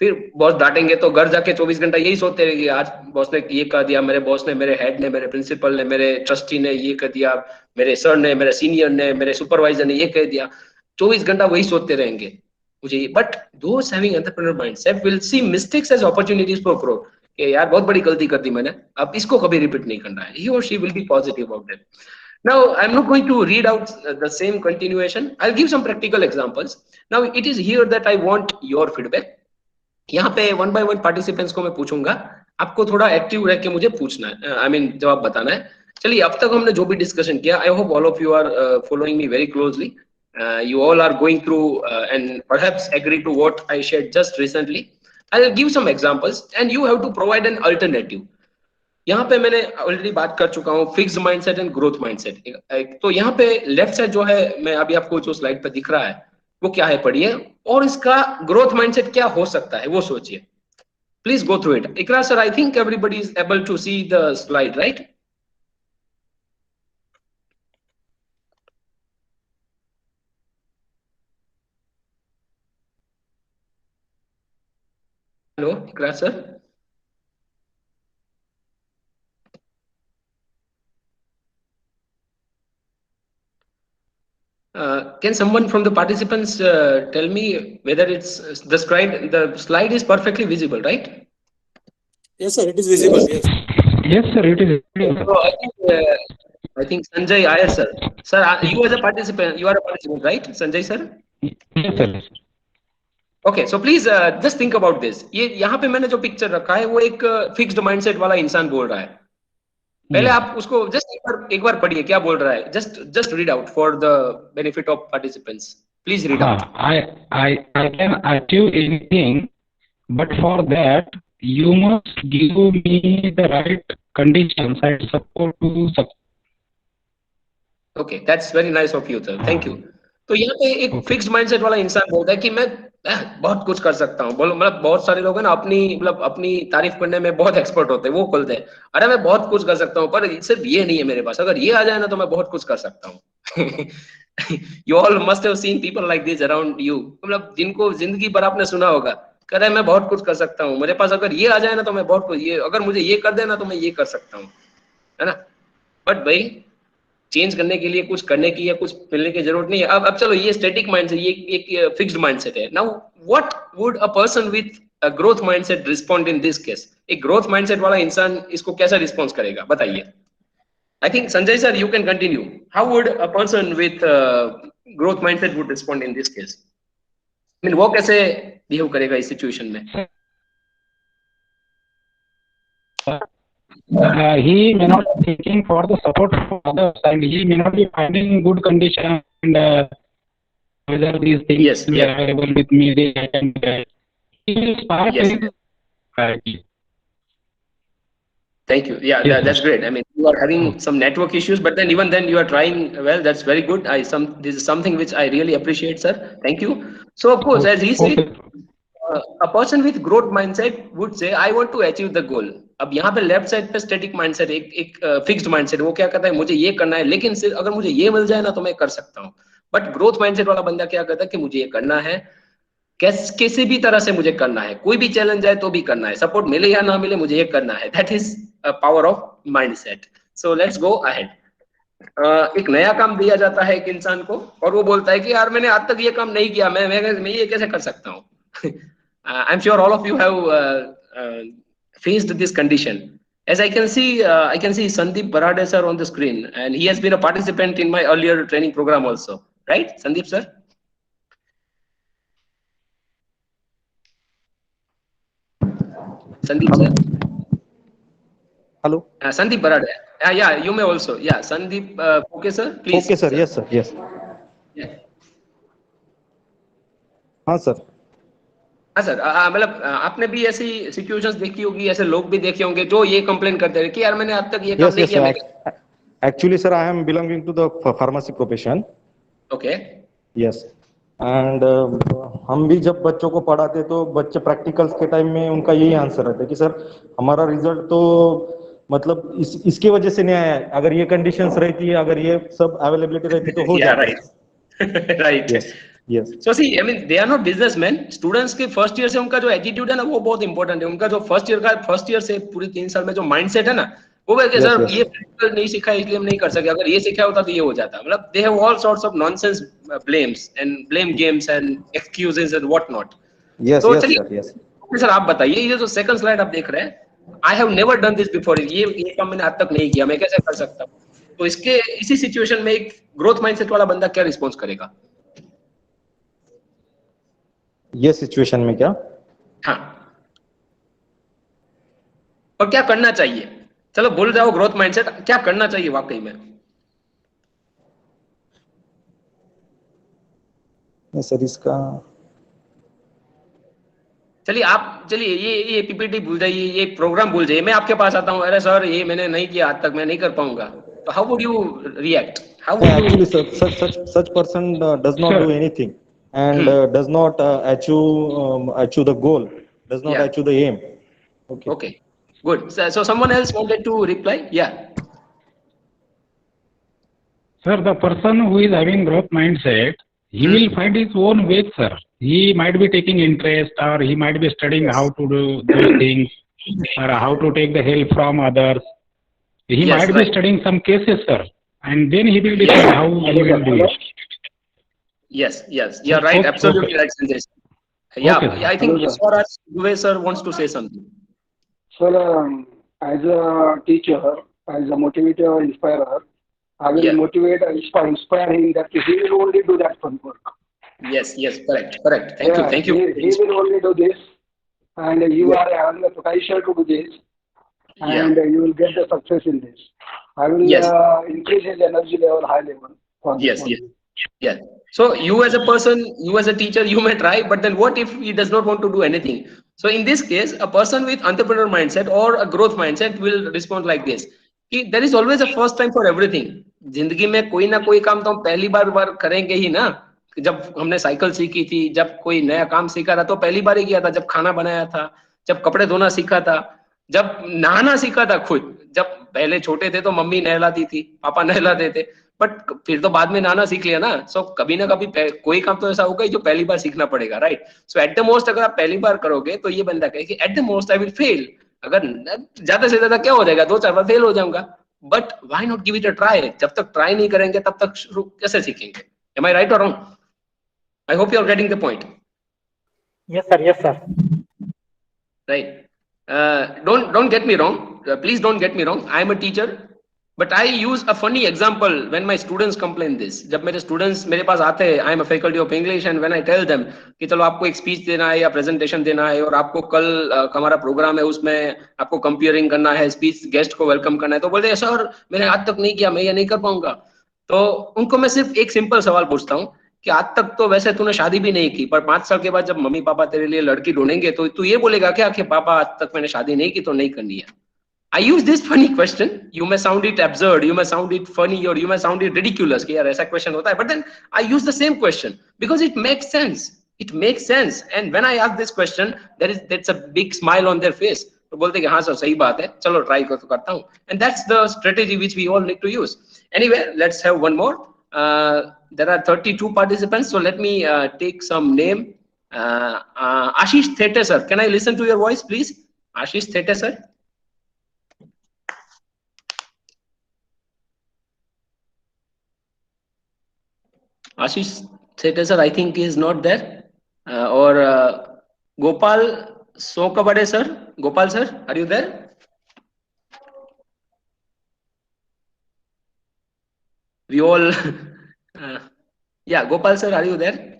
फिर बॉस डांटेंगे तो घर जाके 24 घंटा यही सोचते रहे कि आज बॉस ने ये कर दिया, मेरे बॉस ने, मेरे हेड ने, मेरे प्रिंसिपल ने, मेरे ट्रस्टी ने ये कर दिया, मेरे सर ने, मेरे सीनियर ने, मेरे सुपरवाइजर ने ये कह दिया। 24 घंटा वही सोचते रहेंगे मुझे। But those having entrepreneur mindset will see mistakes as opportunities for growth. कि यार बहुत बड़ी गलती कर दी मैंने, अब इसको कभी रिपीट नहीं करना है। He or she will be positive about that. Now, I'm not going to read out the same continuation. I'll give some practical examples. Now, it is here that I want your feedback. यहाँ पे 1 by 1 participants को मैं पूछूंगा, आपको थोड़ा active रह के मुझे पूछना है, I mean जवाब बताना है। चलिए, अब तक हमने जो भी डिस्कशन किया, I hope all of you are following me very closely. You all are going through and perhaps agree to what I shared just recently. I'll give some examples and you have to provide an alternative. यहाँ पे मैंने already बात कर चुका हूँ fixed mindset and growth mindset. तो यहाँ पे लेफ्ट साइड जो है, मैं अभी आपको जो स्लाइड पे दिख रहा है वो क्या है पढ़िए, और इसका ग्रोथ माइंडसेट क्या हो सकता है वो सोचिए। Please go through it. Iqra sir, I think everybody is able to see the slide, right? Hello Iqra sir, can someone from the participants tell me whether it's the slide is perfectly visible, right? Yes, sir, it is visible. Yes. Yes, sir, it is. So I think Sanjay Iyer sir. Sir, you as a participant, you are a participant, right, Sanjay sir? Yes, sir. Okay, so please just think about this. ये यहाँ पे मैंने जो picture रखा है वो एक fixed mindset वाला इंसान बोल रहा है। पहले आप उसको जस्ट एक बार पढ़िए क्या बोल रहा है। Just read out for the benefit of participants. Please read out. I can achieve anything, but for that you must give me the right conditions and support to succeed. Okay, that's very nice of you, sir. Thank you. तो यहाँ पे एक fixed mindset वाला इंसान बोलता है कि मैं बहुत कुछ कर सकता हूँ। बोलो मतलब बहुत सारे लोग हैं ना अपनी तारीफ करने में बहुत एक्सपर्ट होते हैं। वो बोलते हैं अरे मैं बहुत कुछ कर सकता हूँ, पर सिर्फ ये नहीं है मेरे पास, अगर ये आ जाए ना तो मैं बहुत कुछ कर सकता हूँ। You all must have seen people like this around you. मतलब जिनको जिंदगी भर आपने सुना होगा, कह रहे मैं बहुत कुछ कर सकता हूँ, मेरे पास अगर ये आ जाए ना तो मैं बहुत कुछ, ये अगर मुझे ये कर देना तो मैं ये कर सकता हूँ, है ना। बट भाई चेंज करने के लिए कुछ करने की या कुछ मिलने की जरूरत नहीं है। अब चलो ये स्टैटिक माइंडसेट, ये एक फिक्स्ड माइंडसेट है। Now what would a person with a growth mindset respond in this case? एक ग्रोथ माइंडसेट वाला इंसान इसको कैसा रिस्पॉन्स करेगा, बताइए। I think Sanjay sir, you can continue. How would a person with growth mindset would respond in this case? I mean, वो कैसे behave करेगा इस situation में? He may not be thinking for the support from others, and he may not be finding good condition and whether these things Yes, will be yes. available with me, they can get. He will start Yes. his priority. Thank you. Yeah, Yes, that's sir. great. I mean, you are having some network issues, but then even then you are trying well. That's very good. This is something which I really appreciate, sir. Thank you. So of course, as he said, a person with growth mindset would say, I want to achieve the goal. अब यहाँ पे left side पे static mindset, एक fixed mindset, वो क्या कहता है मुझे ये करना है, लेकिन सिर्फ अगर मुझे ये मिल जाए ना तो मैं कर सकता हूँ। बट ग्रोथ माइंडसेट वाला बंदा क्या कहता है कि मुझे ये करना है, किसी भी तरह से मुझे करना है, कोई भी चैलेंज आए तो भी करना है, सपोर्ट मिले या ना मिले मुझे ये करना है। That is power of mindset. So let's go ahead. एक नया काम दिया जाता है एक इंसान को और वो बोलता है कि यार मैंने आज तक ये काम नहीं किया, मैं ये कैसे कर सकता हूँ। आई am sure all of you have faced this condition. As I can see Sandeep Barade sir on the screen, and he has been a participant in my earlier training program also, right, Sandeep sir? Sandeep sir. Hello. Sandeep Barade. Yeah, you may also. Yeah, Sandeep. Okay, sir. Please. Okay, sir. Yes, sir. Yes. Yeah. हाँ sir. हाँ sir, मतलब आपने भी ऐसी situations देखी होगी, ऐसे लोग भी देखे होंगे जो ये कंप्लेन करते हैं कि यार मैंने आज तक ये काम नहीं किया। Actually, sir, I am belonging to the pharmacy profession. Okay. Yes. And हम भी जब बच्चों को पढ़ाते तो बच्चे प्रैक्टिकल्स के टाइम में उनका यही आंसर रहता है कि सर हमारा रिजल्ट तो मतलब इसकी वजह से नहीं आया, अगर ये कंडीशंस रहती है, अगर ये सब अवेलेबिलिटी रहती तो हो जाता। Right. Yes. So see, I mean, they are not businessmen. Students के फर्स्ट ईयर से उनका जो एटीट्यूड है ना वो बहुत इंपॉर्टेंट है। उनका जो फर्स्ट ईयर से पूरी 3 साल में जो माइंडसेट है ना वो बोलते सर ये प्रैक्टिकल नहीं सीखा इसलिए हम नहीं कर सके, अगर ये सीखा होता तो ये हो जाता। मतलब they have all sorts of nonsense blames and blame games and excuses and what not. Yes, तो yes, sir, yes. सर आप बताइए, ये जो सेकंड स्लाइड आप देख रहे हैं, I have never done this before, ये काम मैंने आज तक नहीं किया, मैं कैसे कर सकता हूँ? तो इसके इसी सिचुएशन में एक ग्रोथ माइंडसेट वाला बंदा क्या रिस्पॉन्स करेगा? ये सिचुएशन में क्या? हाँ, और क्या करना चाहिए? चलो बोल जाओ ग्रोथ माइंडसेट, क्या करना चाहिए वाकई में? सर इसका चलिए ये पीपीटी भूल जाइए, ये प्रोग्राम भूल जाइए, मैं आपके पास आता हूँ, अरे सर ये मैंने नहीं किया आज तक, मैं नहीं कर पाऊंगा, तो how would you react? Actually, sir, such person does not do anything and does not achieve the goal, does not achieve the aim. Okay, good. So someone else wanted to reply? Yeah. Sir, the person who is having growth mindset, he will find his own way, sir. He might be taking interest, or he might be studying how to do those things, or how to take the help from others. He might be studying some cases, sir, and then he will decide how he will do it. Yes, you're right. Absolutely right, Sanjay. Yeah, I think Swaraj Dubey sir wants to say something. Sir, as a teacher, as a motivator, inspirer, I will motivate and inspire him that he will only do that fun work. Yes, correct. Thank you. He will only do this, and you are having the potential to do this, and you will get the success in this. I will increase his energy level, high level. Yes. Yeah. So you as a person, you as a teacher, you may try, but then what if he does not want to do anything? So in this case, a person with entrepreneur mindset or a growth mindset will respond like this. कि there is always a first time for everything. जिंदगी में कोई ना कोई काम तो हम पहली बार करेंगे ही ना. जब हमने साइकिल सीखी थी, जब कोई नया काम सीखा था तो पहली बार ही किया था. जब खाना बनाया था, जब कपड़े धोना सीखा था, जब नहाना सीखा था खुद. जब पहले छोटे थे तो मम्मी नहलाती थी, पापा नहलाते थे, बट फिर तो बाद में नहाना सीख लिया ना. सो कभी ना कभी कोई काम तो ऐसा होगा ही जो पहली बार सीखना पड़ेगा, right? So at the most अगर आप पहली बार करोगे तो ये बंदा कहे कि at the most I will fail. अगर ज्यादा से ज्यादा क्या हो जाएगा, 2-4 बार फेल हो जाऊंगा. But why not give it a try? जब तक ट्राई नहीं करेंगे तब तक शुरू कैसे सीखेंगे? Am I right or wrong? I hope you are getting the point. Yes, sir. Yes, sir. Right. Don't get me wrong. Please don't get me wrong. I am a teacher, but I use a funny example when my students complain this. जब मेरे students मेरे पास आते हैं, I am a faculty of English, and when I tell them कि चलो आपको एक speech देना है या presentation देना है और आपको कल हमारा program है उसमें आपको comparing करना है, speech guest को welcome करना है, तो बोलते हैं सर मैंने आज तक नहीं किया, मैं ये नहीं कर पाऊंगा. तो उनको मैं सिर्फ एक simple सवाल पूछता हूँ कि आज तक तो वैसे तूने शादी भी नहीं की, पर 5 साल के बाद जब मम्मी पापा तेरे लिए लड़की ढूंढेंगे तो तू ये बोलेगा क्या कि पापा आज तक मैंने शादी नहीं की तो नहीं करनी है? I use this funny question. You may sound it absurd, you may sound it funny, or you may sound it ridiculous कि यार ऐसा question होता है, but then I use the same question because it makes sense. It makes sense. And when I ask this question, that's a big smile on their face. तो बोलते कि हाँ sir सही बात है, चलो ट्राई तो करता हूँ. And that's the strategy which we all need to use. Anyway, let's have one more. There are 32 participants, so let me take some name. Ashish Thete sir, can I listen to your voice please? Ashish Thete sir. Ashish Thete sir, I think is not there. Or Gopal Sokabade sir. Gopal sir, are you there? We all yeah, Gopal sir, are you there?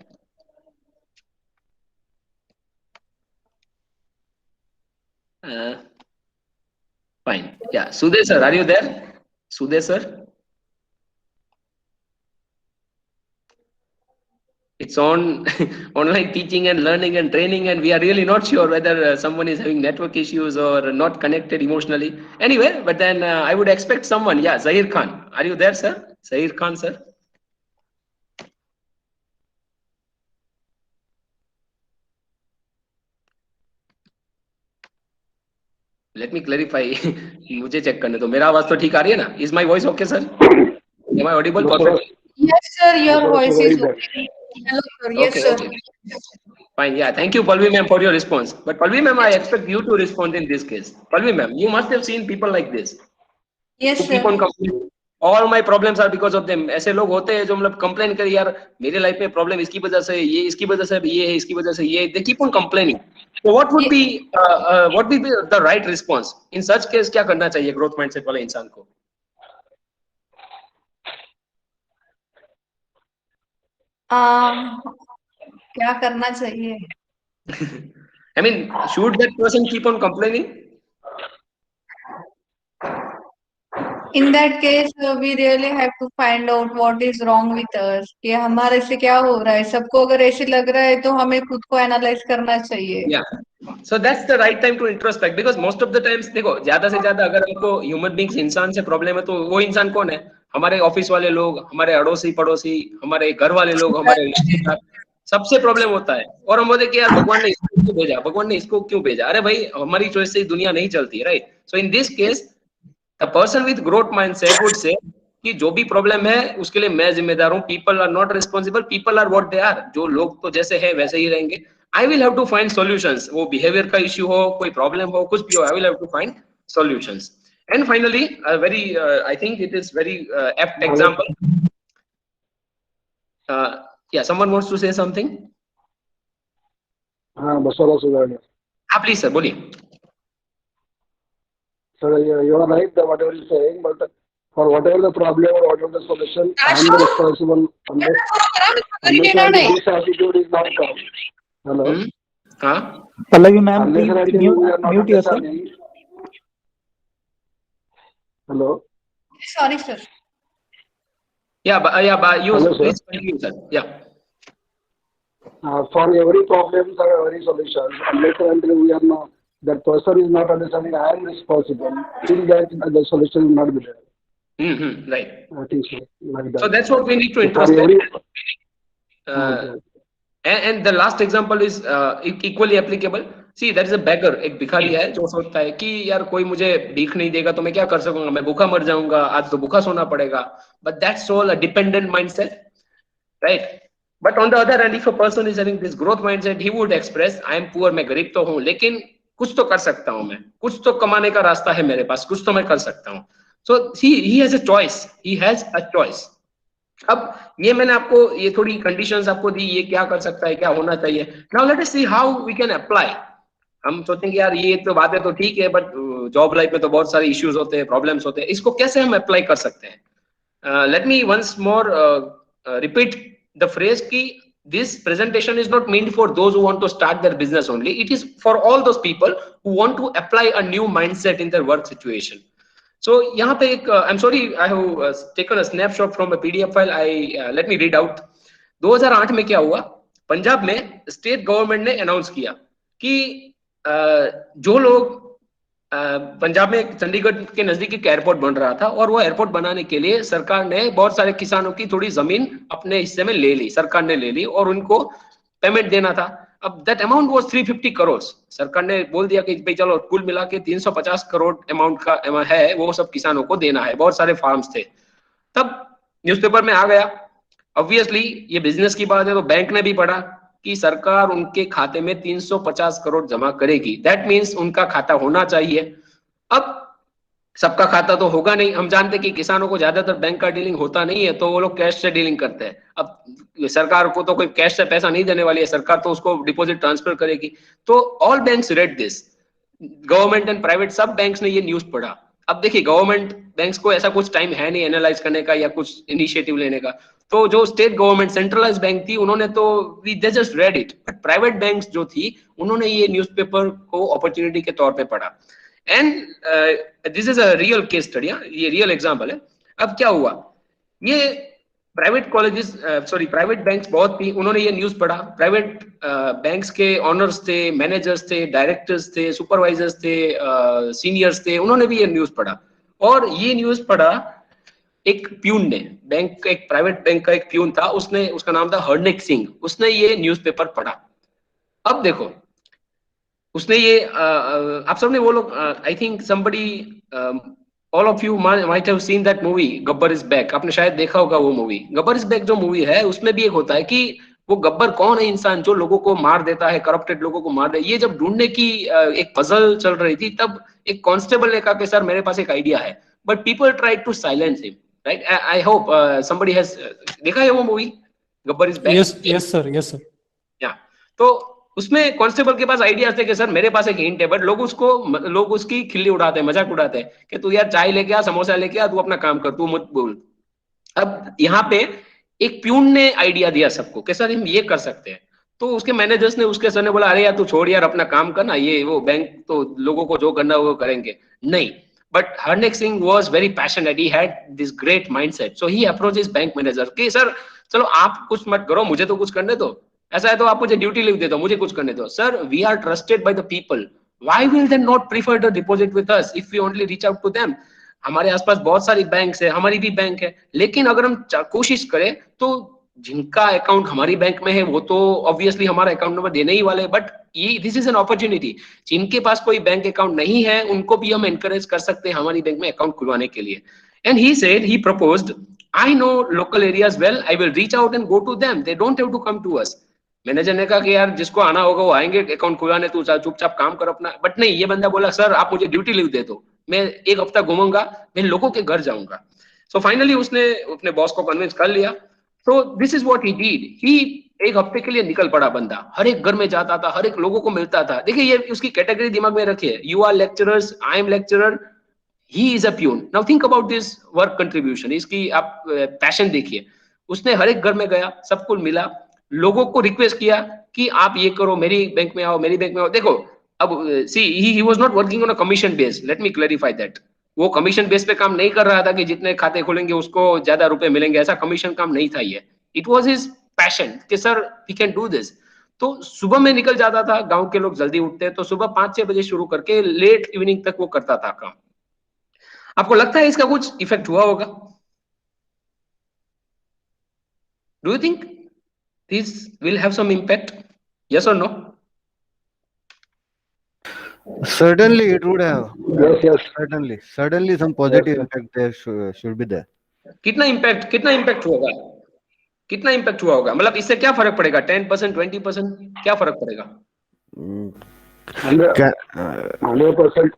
Fine. Yeah, Sudhe sir, are you there? Sudhe sir. It's on online teaching and learning and training, and we are really not sure whether someone is having network issues or not connected emotionally. Anyway, but then I would expect someone. Yeah, Zahir Khan, are you there sir? Zahir Khan sir. Let me clarify. मुझे check करने दो, मेरा आवाज तो ठीक आ रही है ना? Is my voice okay sir? Am I audible perfectly? Yes sir, your voice is okay. Hello sir. Yes Okay, sir. okay. Fine. Yeah, thank you Palvi ma'am for your response. But Palvi ma'am, I expect you to respond in this case. Palvi ma'am, you must have seen people like this Yes who keep sir. on complaining. All my problems are because of them. ऐसे लोग होते हैं जो मतलब complain करे, यार मेरे life में प्रॉब्लम इसकी वजह से, ये इसकी वजह से, ये है इसकी वजह से, ये. They keep on complaining. So what would be the right response in such case? क्या करना चाहिए growth mindset वाले इंसान को? क्या करना चाहिए? I mean, should that person keep on complaining? In that case, we really have to find out what is wrong with us. कि हमारे से क्या हो रहा है? सबको अगर ऐसे लग रहा है तो हमें खुद को एनालाइज करना चाहिए. Yeah. So that's the right time to introspect, because most of the times देखो ज्यादा से ज्यादा अगर हमको ह्यूमन बींग्स इंसान से प्रॉब्लम है तो वो इंसान कौन है? हमारे ऑफिस वाले लोग, हमारे अड़ोसी पड़ोसी, हमारे घर वाले लोग, हमारे रिश्तेदार, सबसे प्रॉब्लम होता है. और हम बोलते कि यार भगवान ने इसको क्यों भेजा, भगवान ने इसको क्यों भेजा? अरे भाई हमारी चॉइस से दुनिया नहीं चलती है, right? So in this case the person with growth mindset would say कि जो भी प्रॉब्लम है उसके लिए मैं जिम्मेदार हूँ. People are not responsible, people are what they are. जो लोग तो जैसे है वैसे ही रहेंगे. I will have to find solutions. वो behavior का issue हो, कोई problem हो, कुछ भी हो, I will have to find solutions. And finally, a very, I think it is very apt example. Yeah, someone wants to say something? हाँ, बसवराज सुधारने. Please sir, बोलिए. Sir, you are right, whatever you are saying, but for whatever the problem or whatever the solution, I am the responsible unless this attitude is not come. Hello? हाँ? Pallavi ma'am, Unless please and until you are not mute yourself. understanding. Hello? Sorry sir. You Hello, sir. please continue, sir. Yeah. For every problem, there are every solutions. Unless and until we are not, that person is not understanding I am responsible, till that the solution will not be there. Right. I think so, like that. So that's what we need to So for introspect. every, And the last example is equally applicable. See, there is a beggar, एक भिखारी है जो सोचता है कि यार कोई मुझे भीख नहीं देगा तो मैं क्या कर सकूंगा, मैं भूखा मर जाऊंगा, आज तो भूखा सोना पड़ेगा. But that's all a dependent mindset, right? But on the other hand, if a person is having this growth mindset, he would express, I am poor, मैं गरीब तो हूँ, लेकिन कुछ तो कर सकता हूँ मैं, कुछ तो कमाने का रास्ता है मेरे पास, कुछ तो मैं कर सकता हूँ. So he has a choice. He has a choice. अब ये मैंने आपको ये थोड़ी कंडीशंस आपको दी, ये क्या कर सकता है, क्या होना चाहिए. Now let us see how we can apply. हम सोचेंगे यार ये तो बातें तो ठीक है, बट जॉब लाइफ में तो बहुत सारे इश्यूज होते हैं, प्रॉब्लम्स होते हैं, इसको कैसे हम अप्लाई कर सकते हैं. Let me once more repeat the phrase कि this presentation is not meant for those who want to start their business only. It is for all those people who want to apply a new mindset in their work situation. So यहाँ पे एक I'm sorry, I have taken a snapshot from a PDF file. Let me read out. 2008 में क्या हुआ, पंजाब में state government ने announce किया कि जो लोग पंजाब में चंडीगढ़ के नजदीक एक एयरपोर्ट बन रहा था, और वो एयरपोर्ट बनाने के लिए सरकार ने बहुत सारे किसानों की थोड़ी जमीन अपने हिस्से में ले ली, सरकार ने ले ली, और उनको पेमेंट देना था. अब दैट अमाउंट वाज 350 करोड़. सरकार ने बोल दिया कि भाई चलो कुल मिला के 350 करोड़ अमाउंट का है, वो सब किसानों को देना है. बहुत सारे फार्म्स थे. तब न्यूज़पेपर में आ गया, ऑब्वियसली ये बिजनेस की बात है, तो बैंक ने भी पढ़ा कि सरकार उनके खाते में 350 करोड़ जमा करेगी. दैट मीन्स उनका खाता होना चाहिए. अब सबका खाता तो होगा नहीं, हम जानते हैं कि किसानों को ज्यादातर बैंक का डीलिंग होता नहीं है, तो वो लोग कैश से डीलिंग करते हैं. अब सरकार को तो कोई कैश से पैसा नहीं देने वाली है, सरकार तो उसको डिपॉजिट ट्रांसफर करेगी. तो all banks read this, government and private सब बैंक्स ने ये न्यूज पढ़ा. अब देखिए गवर्नमेंट बैंक्स को ऐसा कुछ टाइम है नहीं एनालाइज करने का या कुछ इनिशिएटिव लेने का, तो जो स्टेट गवर्नमेंट सेंट्रलाइज बैंक थी उन्होंने तो they just read it. But private banks जो थी उन्होंने ये न्यूज़पेपर को अपॉर्चुनिटी के तौर पे पढ़ा. And this is a real case study, ये रियल एग्जांपल है. अब क्या हुआ, ये प्राइवेट कॉलेजेस प्राइवेट बैंक्स बहुत थी, उन्होंने ये न्यूज पढ़ा. प्राइवेट बैंक्स के ऑनर्स थे, मैनेजर्स थे, डायरेक्टर्स थे, सुपरवाइजर्स थे, सीनियर्स थे, उन्होंने भी ये न्यूज पढ़ा. और ये न्यूज पढ़ा एक प्यून ने, बैंक एक प्राइवेट बैंक का एक प्यून था, उसने, उसका नाम था हरनेक सिंह, उसने ये न्यूज़पेपर पढ़ा. अब देखो उसने ये आप सबने वो लोग I think somebody all of you might have seen that movie Gabbar is back. आपने शायद देखा होगा वो मूवी. गब्बर इज बैक जो मूवी है उसमें भी एक होता है कि वो गब्बर कौन है इंसान जो लोगों को मार देता है, करप्टेड लोगों को मार दे. ये जब ढूंढने की एक पजल चल रही थी, तब एक कांस्टेबल ने कहा कि सर मेरे पास एक आइडिया है, but people try to silence him. Right, I hope somebody has देखा है वो movie Gabbar is back. yes sir. या तो उसमें कांस्टेबल के पास आइडिया थे कि सर मेरे पास एक हिंट है, बट लोग उसकी खिल्ली उड़ाते हैं, मजाक उड़ाते हैं कि तू यार चाय लेके आ, समोसा लेके आ, तू अपना काम कर, तू मत बोल. अब यहाँ पे एक प्यून ने आइडिया दिया सबको कि सर हम ये कर सकते हैं. तो उसके मैनेजर्स ने उसके सर ने बोला अरे यार तू छोड़ यार अपना काम करना, ये वो बैंक तो लोगों को जो करना वो करेंगे. नहीं, but Harnik Singh was very passionate. He had this great mindset. So he approached his bank manager कि सर चलो आप कुछ मत करो, मुझे तो कुछ करने दो. ऐसा है तो आप मुझे ड्यूटी लीव दे दो, मुझे कुछ करने दो. Sir we are trusted by the people. Why will they not prefer the deposit with us if we only reach out to them? हमारे आसपास बहुत सारी बैंक्स है, हमारी भी बैंक है, लेकिन अगर हम कोशिश करें तो जिनका अकाउंट हमारी बैंक में है वो तो ऑब्वियसली हमारा अकाउंट नंबर देने ही वाले. बट ये दिस इज एन अपॉर्चुनिटी. जिनके पास कोई बैंक अकाउंट नहीं है उनको भी हम एनकरेज कर सकते हैं हमारी बैंक में अकाउंट खुलवाने के लिए. And he said, he proposed, I know local areas well, I will reach out and go to them, they don't have to come to us. Manager ने कहा कि यार जिसको आना होगा वो आएंगे अकाउंट खुलवाने, तू चुपचाप काम कर अपना. बट नहीं, ये बंदा बोला सर आप मुझे ड्यूटी लीव दे दो, मैं एक हफ्ता घूमूंगा, मैं लोगों के घर जाऊंगा. सो फाइनली उसने अपने बॉस को कन्विंस कर लिया. So this is what he did. He एक हफ्ते के लिए निकल पड़ा बंदा, हर एक घर में जाता था, हर एक लोगों को मिलता था. देखिए ये उसकी कैटेगरी दिमाग में रखिए, you are lecturers, I am lecturer, he is a peon. Now think about this work contribution. इसकी आप पैशन देखिए. उसने हर एक घर में गया, सबको मिला, लोगों को रिक्वेस्ट किया कि आप ये करो, मेरी बैंक में आओ, मेरी बैंक में आओ. देखो अब see he was not working on a commission base. Let me clarify that. वो कमीशन बेस पे काम नहीं कर रहा था कि जितने खाते खोलेंगे उसको ज्यादा रुपए मिलेंगे, ऐसा कमीशन काम नहीं था ये। इट वॉज हिज पैशन कि sir we can do this. तो सुबह में निकल जाता था, गांव के लोग जल्दी उठते हैं तो सुबह 5-6 बजे शुरू करके लेट इवनिंग तक वो करता था काम। आपको लगता है इसका कुछ इफेक्ट हुआ होगा? Do you think this will have some impact? Yes or no? Certainly, it would have. Yes. Certainly, some positive impact there should be there. कितना इम्पैक्ट होगा? कितना इम्पैक्ट हुआ होगा? मतलब इससे क्या फर्क पड़ेगा? 10%, 20%, क्या फर्क पड़ेगा? 100%.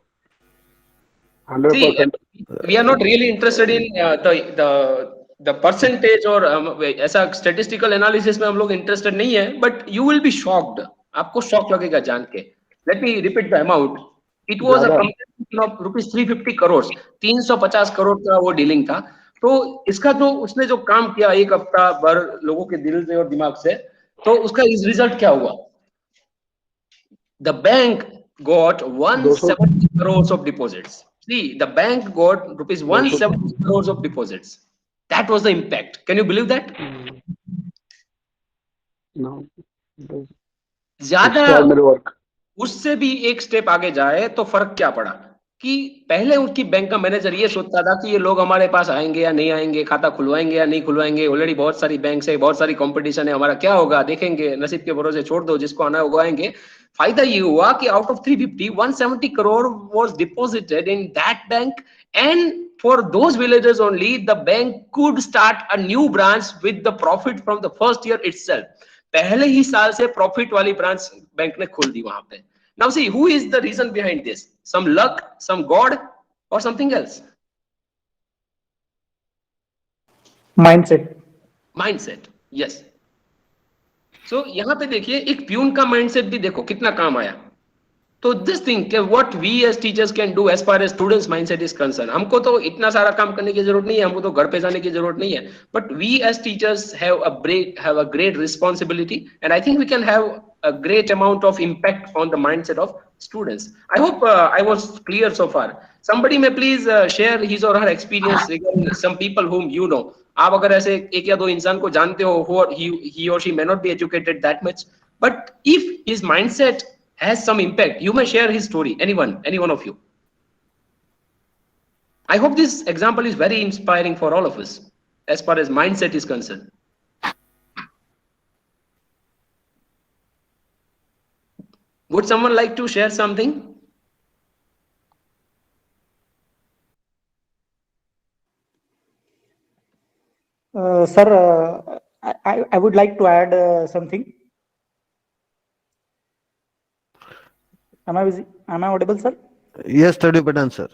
See, we are not really interested in the percentage और ऐसा statistical analysis में हम लोग interested नहीं है, but you will be shocked. आपको शॉक लगेगा जान के. Let me repeat the amount. It was a compensation of rupees 350 crores. 350 crore का वो डीलिंग था। तो इसका जो उसने जो काम किया एक हफ्ता भर लोगों के दिल से और दिमाग से, तो उसका इस रिजल्ट क्या हुआ? The bank got 170 crores of deposits. See, the bank got rupees 170 crores of deposits. That was the impact. Can you believe that? No. ज्यादा Extraordinary work. उससे भी एक स्टेप आगे जाए तो फर्क क्या पड़ा कि पहले उनकी बैंक का मैनेजर ये सोचता था कि ये लोग हमारे पास आएंगे या नहीं आएंगे, खाता खुलवाएंगे या नहीं खुलवाएंगे, ऑलरेडी बहुत सारी बैंक है, बहुत सारी कंपटीशन है, हमारा क्या होगा देखेंगे, नसीब के भरोसे छोड़ दो, जिसको आना होगा आएंगे। फायदा ये हुआ कि out of 350, 170 crore was deposited in that bank, and for those villagers only the bank could start a new branch with the profit from the first year itself. पहले ही साल से प्रॉफिट वाली ब्रांच बैंक ने खोल दी वहां पे। Now see, who is the reason behind this? Some luck, some God, or something else? Mindset, yes. So यहाँ पे देखिए एक प्यून का माइंडसेट भी देखो कितना काम आया। तो this thing what we as teachers can do as far as students mindset is concern. हमको तो इतना सारा काम करने की जरूरत नहीं है, हमको तो घर पे जाने की जरूरत नहीं है, but we as teachers have a great responsibility, and I think we can have a great amount of impact on the mindset of students. I hope I was clear so far. Somebody may please share his or her experience regarding some people whom you know. आप अगर ऐसे एक या दो इंसान को जानते हो who he or she may not be educated that much, but if his mindset has some impact, you may share his story. Any one of you. I hope this example is very inspiring for all of us as far as mindset is concerned. Would someone like to share something? Sir, I would like to add something. Am I audible, sir? Yes, Study Padan, sir.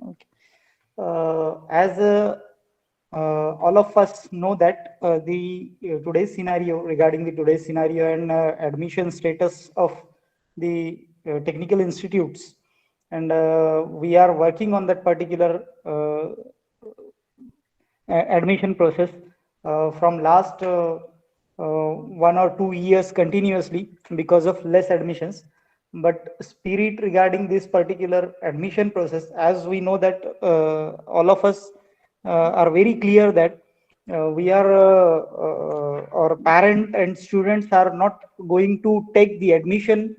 Okay. As all of us know that today's scenario and admission status of the technical institutes, and we are working on that particular admission process from last 1 or 2 years continuously because of less admissions. But spirit regarding this particular admission process, as we know that all of us are very clear that we are our parent and students are not going to take the admission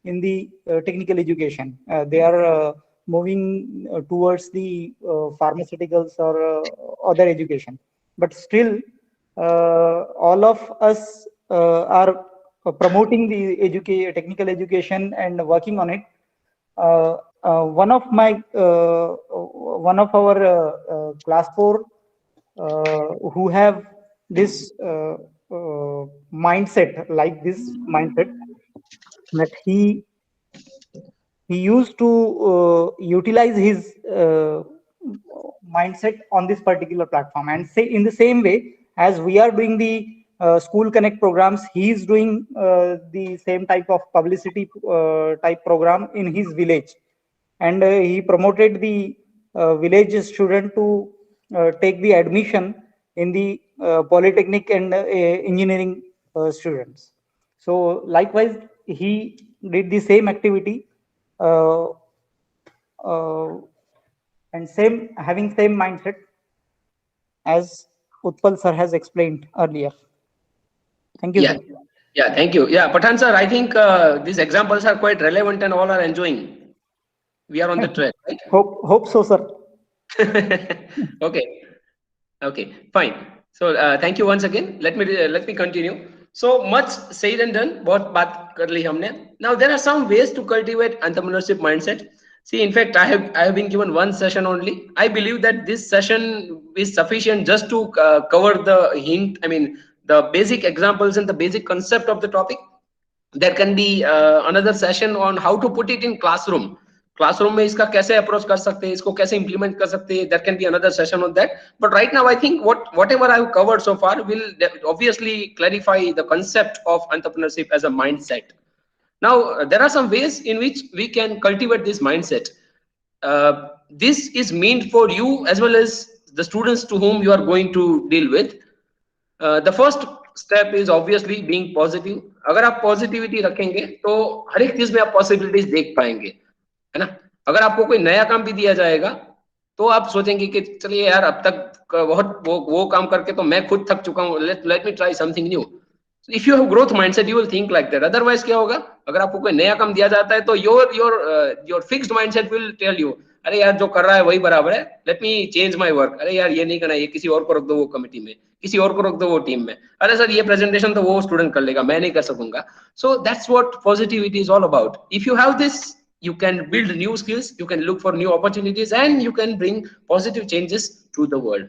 in the technical education. They are moving towards the pharmaceuticals or other education. But still, all of us are promoting the technical education and working on it. One of our class 4 who have this mindset, that he used to utilize his mindset on this particular platform, and say in the same way as we are doing the school connect programs, he is doing the same type of publicity type program in his village, and he promoted the village student to take the admission in the polytechnic and engineering students. So likewise he did the same activity and having same mindset as Utpal sir has explained earlier. Thank you, Yeah. sir. Yeah, thank you. Yeah, Pathan sir, I think these examples are quite relevant and all are enjoying. We are on the track, right? Hope so, sir. Okay. Okay, fine. So thank you once again. Let me continue. So much said and done. बहुत बात कर ली हमने. Now there are some ways to cultivate entrepreneurship mindset. See, in fact, I have been given one session only. I believe that this session is sufficient just to cover the hint. I mean, the basic examples and the basic concept of the topic. There can be another session on how to put it in classroom में इसका कैसे approach कर सकते हैं, इसको कैसे implement कर सकते हैं. There can be another session on that. But right now I think whatever I've covered so far will obviously clarify the concept of entrepreneurship as a mindset. Now there are some ways in which we can cultivate this mindset. This is meant for you as well as the students to whom you are going to deal with. The first step is obviously being positive. अगर आप positivity रखेंगे तो हर एक चीज में आप possibilities देख पाएंगे, है ना. अगर आपको कोई नया काम भी दिया जाएगा तो आप सोचेंगे कि चलिए यार अब तक बहुत वो काम करके तो मैं खुद थक चुका हूँ, let me try something new. If you have growth mindset you will think like that. Otherwise क्या होगा, अगर आपको कोई नया काम दिया जाता है तो your fixed mindset will tell you, अरे यार जो कर रहा है वही बराबर है, let me change my work. अरे यार ये नहीं करना, ये किसी और को रख दो वो कमिटी में, किसी और को रख दो वो टीम में. अरे सर ये प्रेजेंटेशन तो वो स्टूडेंट कर लेगा, मैं नहीं कर सकूंगा. So that's what positivity is all about. If you have this, you can build new skills, you can look for new opportunities, and you can bring positive changes to the world.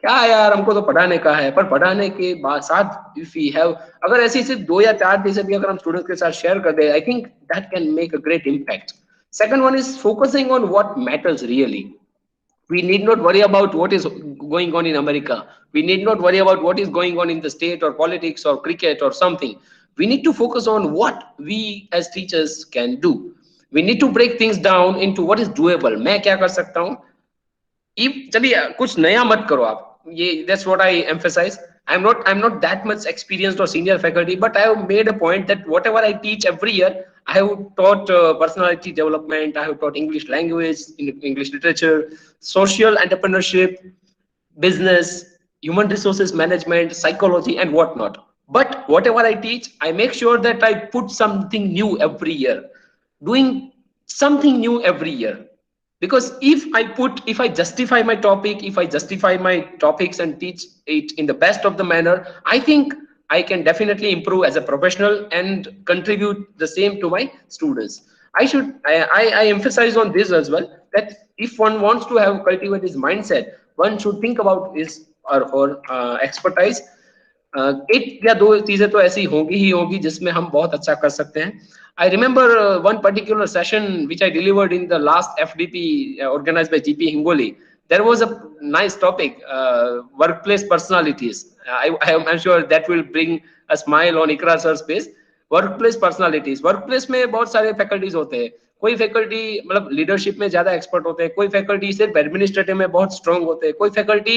क्या यार हमको तो पढ़ाने का है, पर पढ़ाने के बाद साथ if we have, अगर ऐसी सिर्फ 2 या 4 चीजें भी अगर हम स्टूडेंट्स के साथ शेयर कर दे, I think that can make a great impact. Second one is focusing on what matters really. We need not worry about what is going on in America. We need not worry about what is going on in the state or politics or cricket or something. We need to focus on what we as teachers can do. We need to break things down into what is doable. मैं क्या कर सकता हूँ. If चलिए कुछ नया मत करो आप. ये that's what I emphasize. I'm not that much experienced or senior faculty, but I have made a point that whatever I teach every year, I have taught personality development, I have taught English language, English literature, social entrepreneurship, business, human resources management, psychology, and whatnot. But whatever I teach, I make sure that I put something new every year. Doing something new every year, because if I justify my topic, if I justify my topics and teach it in the best of the manner, I think I can definitely improve as a professional and contribute the same to my students. I emphasize on this as well, that if one wants to have cultivate his mindset, one should think about his or her expertise. एक या 2 चीजें तो ऐसी होंगी ही होंगी जिसमें हम बहुत अच्छा कर सकते हैं. I remember one particular session which I delivered in the last FDP organized by GP Hingoli. There was a nice topic, workplace personalities. I'm sure that will bring a smile on Ikra sir's face. Workplace personalities. Workplace में बहुत सारे faculties होते हैं. कोई faculty मतलब leadership में ज्यादा expert होते हैं, कोई फैकल्टी सिर्फ एडमिनिस्ट्रेटिव में बहुत स्ट्रांग होते हैं, कोई फैकल्टी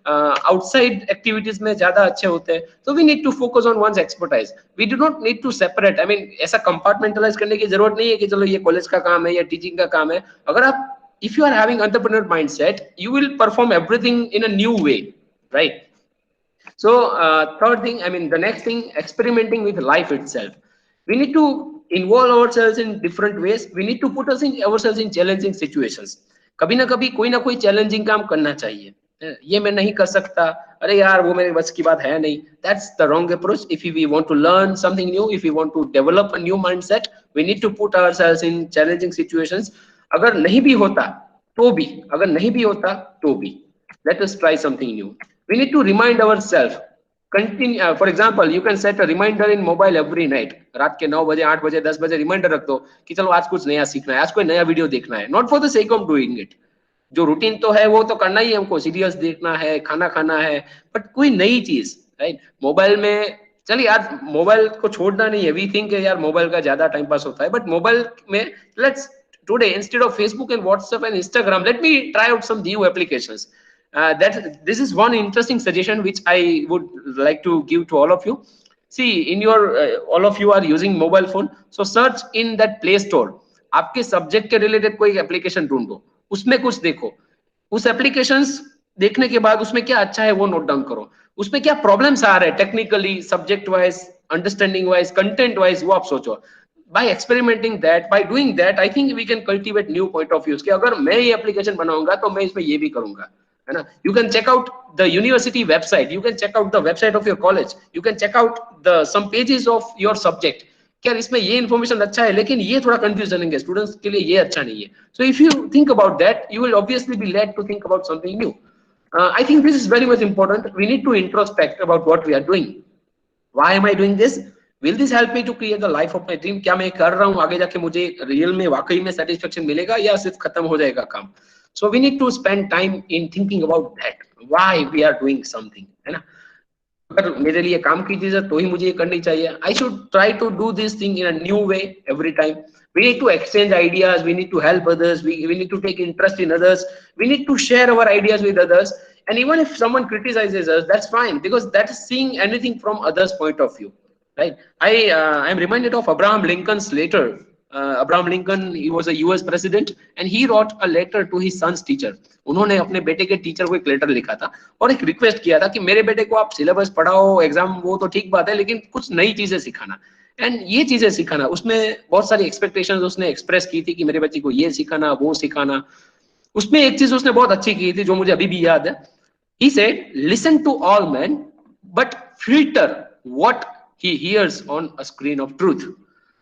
आउटसाइड एक्टिविटीज में ज्यादा अच्छे होते हैं. तो we need to focus on once expertise. We do not need to separate. I mean ऐसा कंपार्टमेंटलाइज करने की जरूरत नहीं है कि चलो ये कॉलेज का काम है या टीचिंग का काम है. अगर आप if you are having entrepreneur mindset, you will perform everything in a new way, right? So third thing, I mean the next thing, experimenting with life itself. We need to involve ourselves in different ways. We need to put ourselves in challenging situations. कभी ना कभी कोई ना कोई challenging काम करना चाहिए. ये मैं नहीं कर सकता, अरे यार वो मेरे बस की बात है नहीं. That's the wrong approach. If we want to learn something new, if we want to develop a new mindset, we need to put ourselves in challenging situations. अगर नहीं भी होता तो भी, अगर नहीं भी होता तो भी, let us try something new. We need to remind ourselves. Continue, for example, you can set a reminder in mobile every night. रात के 9 बजे, 8 बजे, 10 बजे रिमाइंडर रख दो कि चलो आज कुछ नया सीखना है, आज कोई नया वीडियो देखना है. Not for the sake of doing it. जो रूटीन तो है वो तो करना ही है हमको, सीरियस देखना है, खाना खाना है, बट कोई नई चीज, राइट? मोबाइल में चलिए यार मोबाइल को छोड़ना नहीं है. वी थिंक यार मोबाइल का ज्यादा टाइम पास होता है, बट मोबाइल में let's today instead of Facebook and WhatsApp and Instagram, let me try out some new applications. This is one interesting suggestion which I would like to give to all of you. See, in your all of you are using mobile phone, so search in that Play Store आपके subject के related कोई application ढूंढो, उसमें कुछ देखो, उस applications देखने के बाद उसमें क्या अच्छा है वो नोट डाउन करो, उसमें क्या प्रॉब्लम्स आ रहे हैं technically, subject wise, understanding wise, content wise, वो आप सोचो. By experimenting that, by doing that, I think we can cultivate new point of views कि अगर मैं ये एप्लीकेशन बनाऊंगा तो मैं इसमें ये भी करूंगा, है ना. You can check out the university website, you can check out the website of your college, you can check out the some pages of your subject. क्या इसमें ये इन्फॉर्मेशन अच्छा है लेकिन ये थोड़ा कंफ्यूजन है स्टूडेंट्स के लिए, ये अच्छा नहीं है. So if you think about that, you will obviously be led to think about something new. I think this is very much important. We need to introspect about what we are doing. Why am I doing this? Will this help me to create the life of my dream? क्या मैं कर रहा हूँ आगे जाके मुझे real में वाकई में सेटिस्फेक्शन मिलेगा या सिर्फ खत्म हो जाएगा काम? So we need to spend time in thinking about that. Why we are doing something, है ना. अगर मेरे लिए काम की चीज है तो ही मुझे ये करनी चाहिए. I should try to do this thing in a new way every time. We need to exchange ideas. We need to help others. We need to take interest in others. We need to share our ideas with others. And even if someone criticizes us, that's fine because that is seeing anything from others' point of view. Right? I am reminded of Abraham Lincoln's letter. Abraham Lincoln, he was a US president and he wrote a letter to his son's teacher. उन्होंने अपने बेटे के teacher को एक letter लिखा था और एक रिक्वेस्ट किया था कि मेरे बेटे को आप सिलेबस पढ़ाओ, एग्जाम वो तो ठीक बात है लेकिन कुछ नई चीजें सिखाना. एंड ये चीजें सिखाना, उसमें बहुत सारी एक्सपेक्टेशंस उसने एक्सप्रेस की थी कि मेरे बच्चे को ये सिखाना वो सिखाना. उसमें एक चीज उसने बहुत अच्छी की थी जो मुझे अभी भी याद है. He said, listen to all men, but filter what he hears on a screen of truth.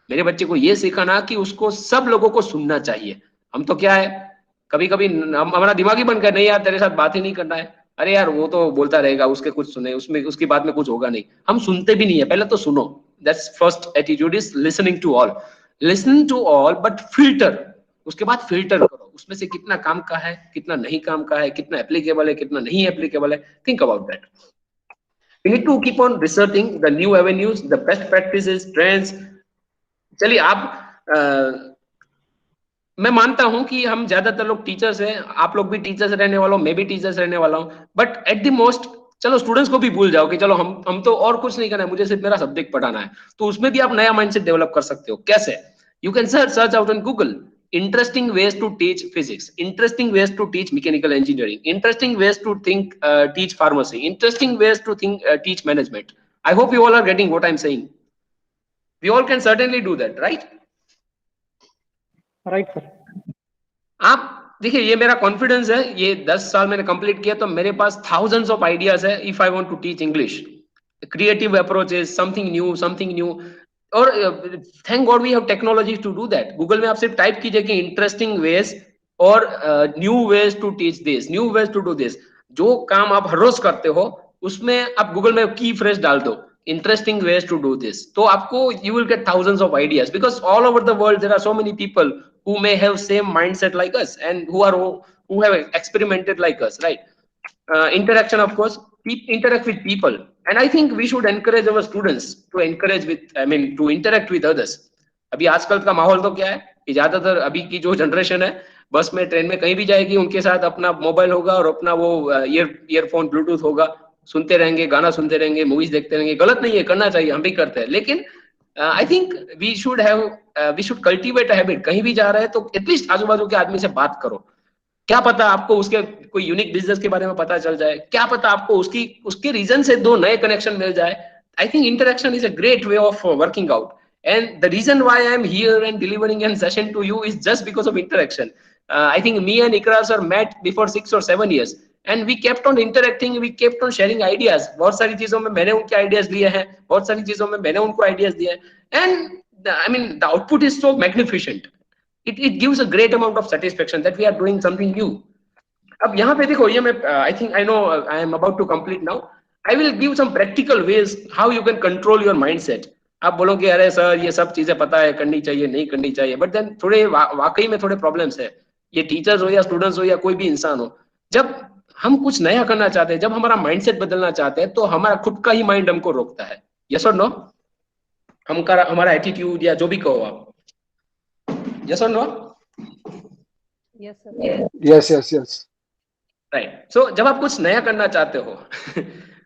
मेरे बच्चे को ये सिखाना कि उसको सब लोगों को सुनना चाहिए. हम तो क्या है, कभी कभी हमारा दिमाग ही बंद कर, नहीं यार तेरे साथ बात ही नहीं करना है, अरे यार वो तो बोलता रहेगा, उसके कुछ सुने, उसमें उसकी बात में कुछ होगा नहीं. हम सुनते भी नहीं है, पहले तो सुनो. That's first attitude is listening to all. Listen to all but filter. उसके बाद फिल्टर करो, उसमें से कितना काम का है, कितना नहीं काम का है, कितना एप्लीकेबल है, कितना नहीं एप्लीकेबल है. Think about that. We need to keep on researching the new avenues, the best practices, trends. चलिए आप मैं मानता हूं कि हम ज्यादातर लोग टीचर्स हैं, आप लोग भी टीचर्स रहने वाला हूं, मैं भी टीचर्स रहने वाला हूं, बट एट द मोस्ट चलो स्टूडेंट्स को भी भूल जाओ कि चलो हम तो और कुछ नहीं करना है, मुझे सिर्फ मेरा सब्जेक्ट पढ़ाना है. तो उसमें भी आप नया माइंडसेट डेवलप कर सकते हो. कैसे? You can search out on Google interesting ways to teach physics, interesting ways to teach mechanical engineering, interesting ways to teach pharmacy, interesting ways to teach management. I hope you all are getting what I'm saying. We all can certainly do that, right? Right, sir. आप देखिए, ये मेरा confidence है, ये 10 साल मैंने complete किया तो मेरे पास thousands of ideas है. If I want to teach English, creative approaches, something new. और thank God we have technology to do that. Google में आप सिर्फ टाइप कीजिए कि इंटरेस्टिंग वेज और new ways to teach this, new ways to do this. जो काम आप हर रोज करते हो उसमें आप गूगल में की फ्रेज डाल दो, interesting ways to do this, तो आपको you will get thousands of ideas because all over the world there are so many people who may have same mindset like us and who have experimented like us, right? Interaction, of course, interact with people, and I think we should encourage our students to interact with others. अभी आजकल का माहौल तो क्या है कि ज्यादातर अभी की जो जनरेशन है बस में ट्रेन में कहीं भी जाएगी, उनके साथ अपना मोबाइल होगा और अपना वो ईयरफोन ब्लूटूथ होगा, सुनते रहेंगे, गाना सुनते रहेंगे, मूवीज देखते रहेंगे. गलत नहीं है, करना चाहिए, हम भी करते हैं, लेकिन I think we should cultivate a habit. कहीं भी जा रहे हैं तो एटलीस्ट आजू बाजू के आदमी से बात करो. क्या पता आपको उसके कोई यूनिक बिजनेस के बारे में पता चल जाए, क्या पता आपको उसके रीजन से 2 नए कनेक्शन मिल जाए. I think interaction is a great way of working out, and the reason why I am here and delivering a session to you is just because of interaction. I think me and Ikrar sir met before 6 or 7 years and we kept on interacting, we kept on sharing ideas. बहुत सारी चीजों में मैंने उनके ideas लिए हैं, बहुत सारी चीजों में मैंने उनको आइडियाज दिए हैं, and I mean the output is so magnificent. It gives a great amount of satisfaction that we are doing something new. अब यहाँ पे देखो, ये मैं I think I know I am about to complete now. I will give some practical ways how you can control your mindset. आप बोलोगे अरे sir ये सब चीजें पता है, करनी चाहिए नहीं करनी चाहिए, बट देन थोड़े वाकई में थोड़े प्रॉब्लम्स है. ये टीचर्स हो या स्टूडेंट्स हो या कोई भी इंसान हो, जब हम कुछ नया करना चाहते हैं, जब हमारा माइंडसेट बदलना चाहते हैं, तो हमारा खुद का ही माइंड हमको रोकता है. Yes or no? हमारा एटीट्यूड या जो भी कहो आप. Yes or no? Yes. Right. सो जब आप कुछ नया करना चाहते हो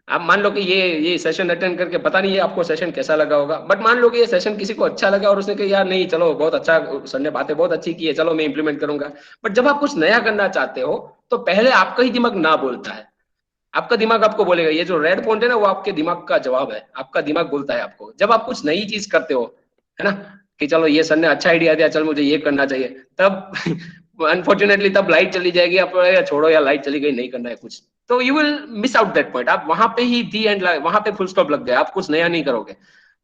आप मान लो कि ये सेशन अटेंड करके पता नहीं है आपको सेशन कैसा लगा होगा, बट मान लो कि ये सेशन किसी को अच्छा लगा और उसने कहा यार नहीं चलो बहुत अच्छा, सर ने बातें बहुत अच्छी की है, चलो मैं इंप्लीमेंट करूंगा। बट जब आप कुछ नया करना चाहते हो तो पहले आपका ही दिमाग ना बोलता है, आपका दिमाग आपको बोलेगा। ये जो रेड पॉइंट है ना, वो आपके दिमाग का जवाब है, आपका दिमाग बोलता है आपको। जब आप कुछ नई चीज करते हो, है ना, कि चलो ये सर ने अच्छा आइडिया दिया, चल मुझे ये करना चाहिए, तब अनफॉर्चुनेटली तब लाइट चली जाएगी, आप छोड़ो यार लाइट चली गई, नहीं करना है कुछ, तो you will miss out that point. आप वहां पे ही दी एंड, वहां पे फुल स्टॉप लग गया, आप कुछ नया नहीं करोगे।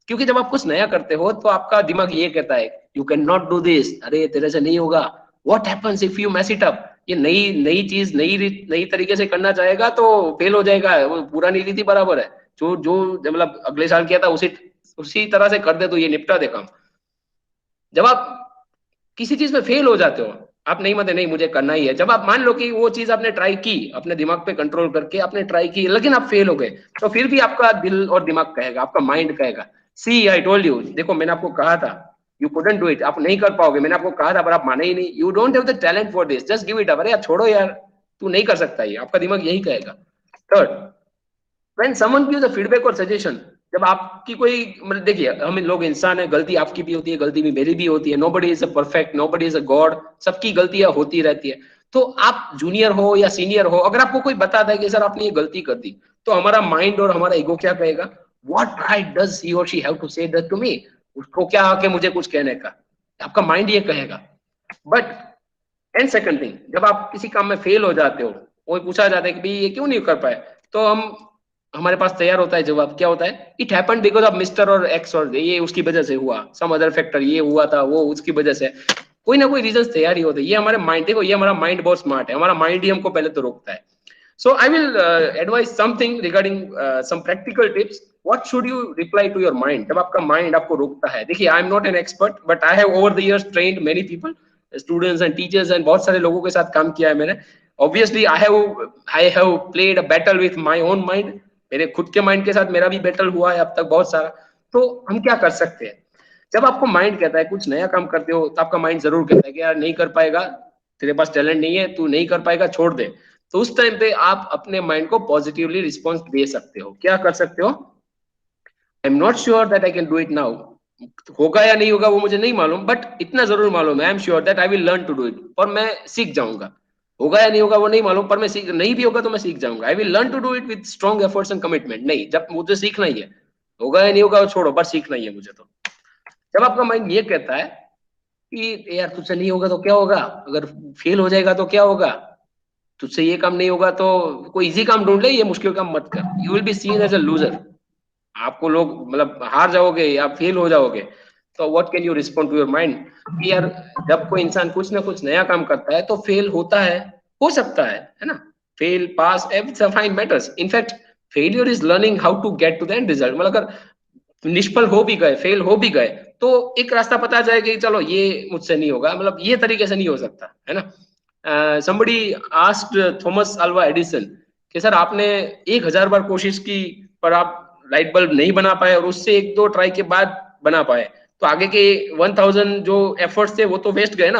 क्योंकि जब आप कुछ नया करते हो तो आपका दिमाग ये कहता है you can not do this, अरे तेरे से नहीं होगा, what happens if you mess it up, ये नई नई चीज नई तरीके से करना चाहेगा तो फेल हो जाएगा, वो पुरानी रीति बराबर है, जो जो मतलब अगले साल किया था उसी उसी तरह से कर दे तो ये निपटा दे काम। जब आप किसी चीज में फेल हो जाते हो, आप नहीं मानते नहीं मुझे करना ही है, जब आप मान लो कि वो चीज आपने ट्राई की, अपने दिमाग पे कंट्रोल करके आपने ट्राई की, लेकिन आप फेल हो गए, तो फिर भी आपका दिल और दिमाग कहेगा, आपका माइंड कहेगा सी आई टोल्ड यू, देखो मैंने आपको कहा था, यू कुडंट डू इट, आप नहीं कर पाओगे, मैंने आपको कहा था पर आप माने ही नहीं, you don't have the talent for this, just give it up, अरे यार छोड़ो यार, तू नहीं कर सकता, ये आपका दिमाग यही कहेगा। Third, when someone gives a feedback और सजेशन, जब आपकी कोई मतलब देखिए हम लोग इंसान है, गलती आपकी भी होती है, गलती भी मेरी भी होती है, nobody is a perfect, nobody is a God, सबकी गलतियां होती रहती है। तो आप जूनियर हो या सीनियर हो, अगर आपको कोई बताता है कि सर आपने ये गलती कर दी, तो हमारा माइंड और हमारा ईगो क्या कहेगा, what right does he or she have to say that to me, उसको क्या हक है मुझे कुछ कहने का, आपका माइंड ये कहेगा। बट एंड सेकंड थिंग, जब आप किसी काम में फेल हो जाते हो, वो पूछा जाता है कि भाई ये क्यों नहीं कर पाए, तो हमारे पास तैयार होता है जवाब, क्या होता है, it happened because of mister और एक्स, और ये उसकी वजह से हुआ, सम अदर फैक्टर, ये हुआ था वो उसकी वजह से, कोई ना कोई रीजन तैयार ही होते हैं। ये हमारे माइंड, देखो ये हमारा माइंड बहुत स्मार्ट है, हमारा माइंड ही हमको पहले तो रोकता है। So I will advise something regarding some practical tips. What should you reply to your mind? जब आपका mind आपको रोकता है, देखिए I am not an expert, but I have over the years trained many people, students and teachers, and बहुत सारे लोगों के साथ काम किया है मैंने। Obviously I have played a battle with my own mind. मेरे खुद के माइंड के साथ मेरा भी बैटल हुआ है अब तक बहुत सारा। तो हम क्या कर सकते हैं, जब आपको माइंड कहता है कुछ नया काम करते हो, तो आपका माइंड जरूर कहता है कि यार नहीं कर पाएगा, तेरे पास टैलेंट नहीं है, तू नहीं कर पाएगा, छोड़ दे। तो उस टाइम पे आप अपने माइंड को पॉजिटिवली रिस्पॉन्स दे सकते हो। क्या कर सकते हो, I am not sure that I can do it now, होगा या नहीं होगा वो मुझे नहीं मालूम, बट इतना जरूर मालूम है, I am sure that I will learn to do it, और मैं सीख जाऊंगा। होगा या नहीं होगा वो नहीं मालूम, पर मैं सीख, नहीं भी होगा तो मैं सीख जाऊंगा। I will learn to do it with strong efforts and commitment. नहीं, जब मुझे सीखना ही है, होगा या नहीं होगा वो छोड़ो, पर सीखना ही है मुझे। तो जब आपका माइंड ये कहता है कि यार तुझसे नहीं होगा तो क्या होगा, अगर फेल हो जाएगा तो क्या होगा, तुझसे ये काम नहीं होगा तो कोई इजी काम ढूंढ ले, ये मुश्किल काम मत कर, you will be seen as a loser, आपको लोग मतलब हार जाओगे या फेल हो जाओगे। तो what can you respond to your mind कि यार जब कोई इंसान कुछ ना कुछ नया काम करता है तो फेल होता है, हो सकता है ना, fail pass every fine matters, in fact failure is learning how to get to the end result. मतलब अगर निष्फल हो भी गए, फेल हो भी गए, तो एक रास्ता पता जाएगा कि चलो ये मुझसे नहीं होगा, मतलब ये तरीके से नहीं हो सकता, है ना। somebody asked Thomas Alva Edison कि सर आपने 1000 बार कोशिश की पर आप लाइट बल्ब नहीं बना पाए, और उससे 1-2 ट्राई के बाद बना पाए, तो आगे के 1000 जो एफर्ट्स थे वो तो वेस्ट गए ना।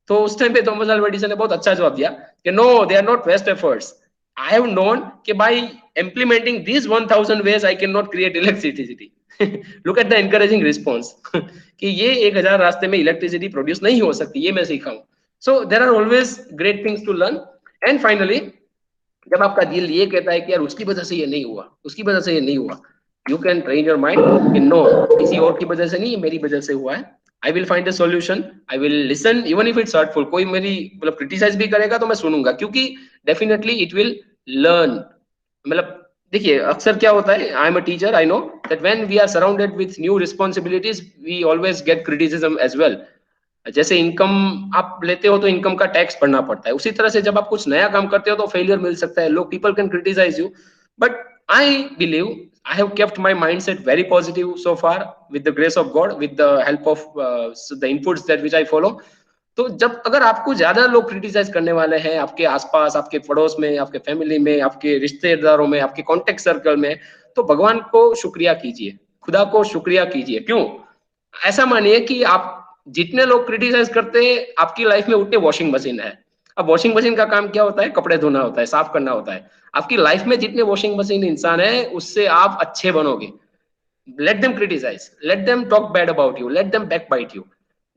तो उस टाइम पे थॉमस अल्वा एडिसन ने बहुत अच्छा जवाब दिया कि no, they are not waste efforts, I have known कि by implementing this 1000 ways I can not create electricity. Look at the encouraging response कि ये 1000 रास्ते में इलेक्ट्रिसिटी प्रोड्यूस नहीं हो सकती, ये मैं सीखा हूं। So there are always great things to learn. And finally, जब आपका दिल ये कहता है कि यार उसकी वजह से ये नहीं हुआ, उसकी वजह से ये नहीं हुआ, you can train your mind कि no, किसी और की वजह से नहीं, ये मेरी वजह से हुआ है। I will find a solution. I will listen even if it's hurtful. कोई मेरी मतलब क्रिटिसाइज भी करेगा तो मैं सुनूंगा, क्योंकि definitely it will learn. मतलब देखिए अक्सर क्या होता है, I am a teacher, I know that when we are surrounded with new responsibilities we always get criticism as well. जैसे इनकम आप लेते हो तो इनकम का टैक्स भरना पड़ता है, उसी तरह से जब आप कुछ नया काम करते हो तो फेलियर मिल सकता है, लोग people can criticise you, but I believe I have kept my mindset very positive so far with the grace of God, with the help of the inputs that which I follow. तो जब अगर आपको ज्यादा लोग criticise करने वाले हैं आपके आसपास, आपके पड़ोस में, आपके फैमिली में, आपके रिश्तेदारों में, आपके कॉन्टेक्ट सर्कल में, तो भगवान को शुक्रिया कीजिए, खुदा को शुक्रिया कीजिए। क्यों? ऐसा मानिए कि आप जितने लोग क्रिटिसाइज करते हैं आपकी लाइफ में उतने वॉशिंग मशीन है। अब वॉशिंग मशीन का काम क्या होता है? कपड़े धोना होता है, साफ करना होता है। आपकी लाइफ में जितने वॉशिंग मशीन इंसान है, उससे आप अच्छे बनोगे। Let them criticize, let them talk bad about you, let them backbite you.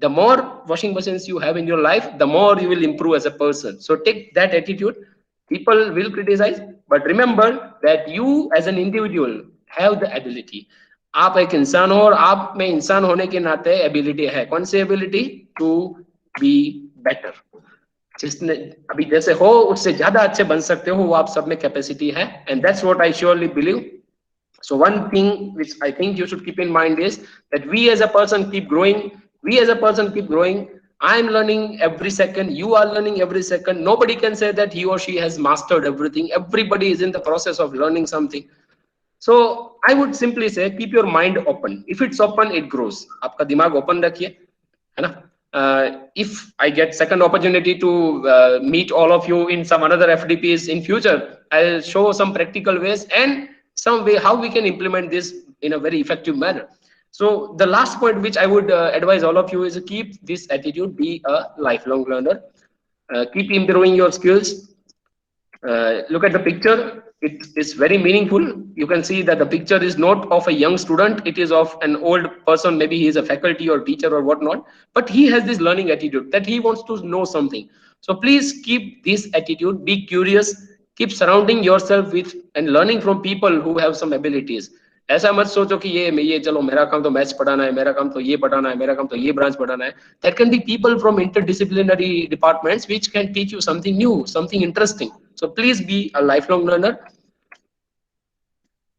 The more washing machines you have in your life, the more you will improve as a person. So take that attitude. People will criticize, but remember that you as an individual have the ability. आप एक इंसान हो और आप में इंसान होने के नाते एबिलिटी है। कौन सी एबिलिटी? To be better. जिसने अभी जैसे हो उससे ज्यादा अच्छे बन सकते हो, वो आप सब में कैपेसिटी है। And that's what I surely believe. So one thing which I think you should keep in mind is that we as a person keep growing. We as a person keep growing. I am learning every second. You are learning every second. Nobody can say that he or she has mastered everything. Everybody is in the process of learning something. So I would simply say keep your mind open. If it's open, it grows. आपका दिमाग open रखिए, है ना? If I get second opportunity to meet all of you in some another FDPs in future, I'll show some practical ways and some way how we can implement this in a very effective manner. So the last point which I would advise all of you is to keep this attitude, be a lifelong learner, keep improving your skills. Look at the picture. It is very meaningful. You can see that the picture is not of a young student. It is of an old person. Maybe he is a faculty or teacher or whatnot, but he has this learning attitude that he wants to know something. So please keep this attitude, be curious, keep surrounding yourself with and learning from people who have some abilities. ऐसा मत सोचो कि ये चलो मेरा काम तो maths पढ़ाना है, मेरा काम तो ये पढ़ाना है, मेरा काम तो ये ब्रांच पढ़ाना है. There can be people from interdisciplinary departments which can teach you something new, something interesting. So please be a lifelong learner.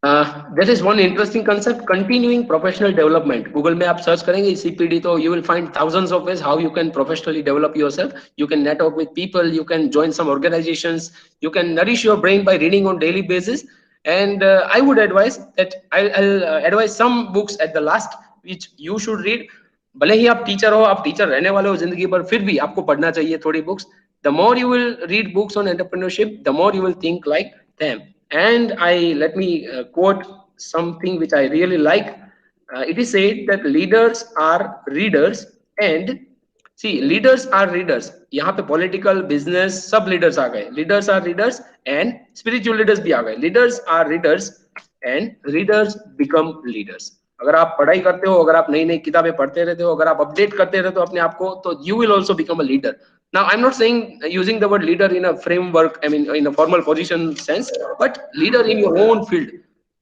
There is one interesting concept, continuing professional development. Google में आप search करेंगे CPD तो you will find thousands of ways how you can professionally develop yourself. You can network with people, you can join some organizations, you can nourish your brain by reading on daily basis. And I would advise that I'll advise some books at the last which you should read. भले ही आप teacher हो, आप teacher रहने वाले हो जिंदगी भर, फिर भी आपको पढ़ना चाहिए थोड़ी books. The more you will read books on entrepreneurship, the more you will think like them. And let me quote something which I really like. It is said that leaders are readers, and see, leaders are readers. यहाँ पे political, business, सब leaders आ गए. Leaders are readers and spiritual leaders भी आ गए. Leaders are readers and readers become leaders. अगर आप पढ़ाई करते हो, अगर आप नई नई किताबें पढ़ते रहते हो, अगर आप अपडेट करते रहते हो अपने आप को, तो you will also become a leader. Now, I'm not saying using the word leader in a framework, I mean in a formal position sense, but leader in your own field.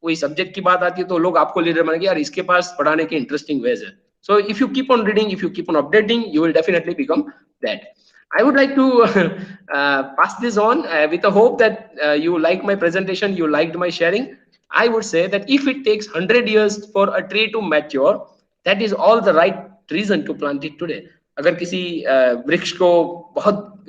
कोई subject की बात आती है तो लोग आपको leader मानेंगे, यार इसके पास पढ़ाने के इंटरेस्टिंग वेज है. So if you keep on reading, if you keep on updating, you will definitely become that. I would like to pass this on with the hope that you like my presentation, you liked my sharing. I would say that if it takes 100 years for a tree to mature, that is all the right reason to plant it today. अगर किसी वृक्ष को बहुत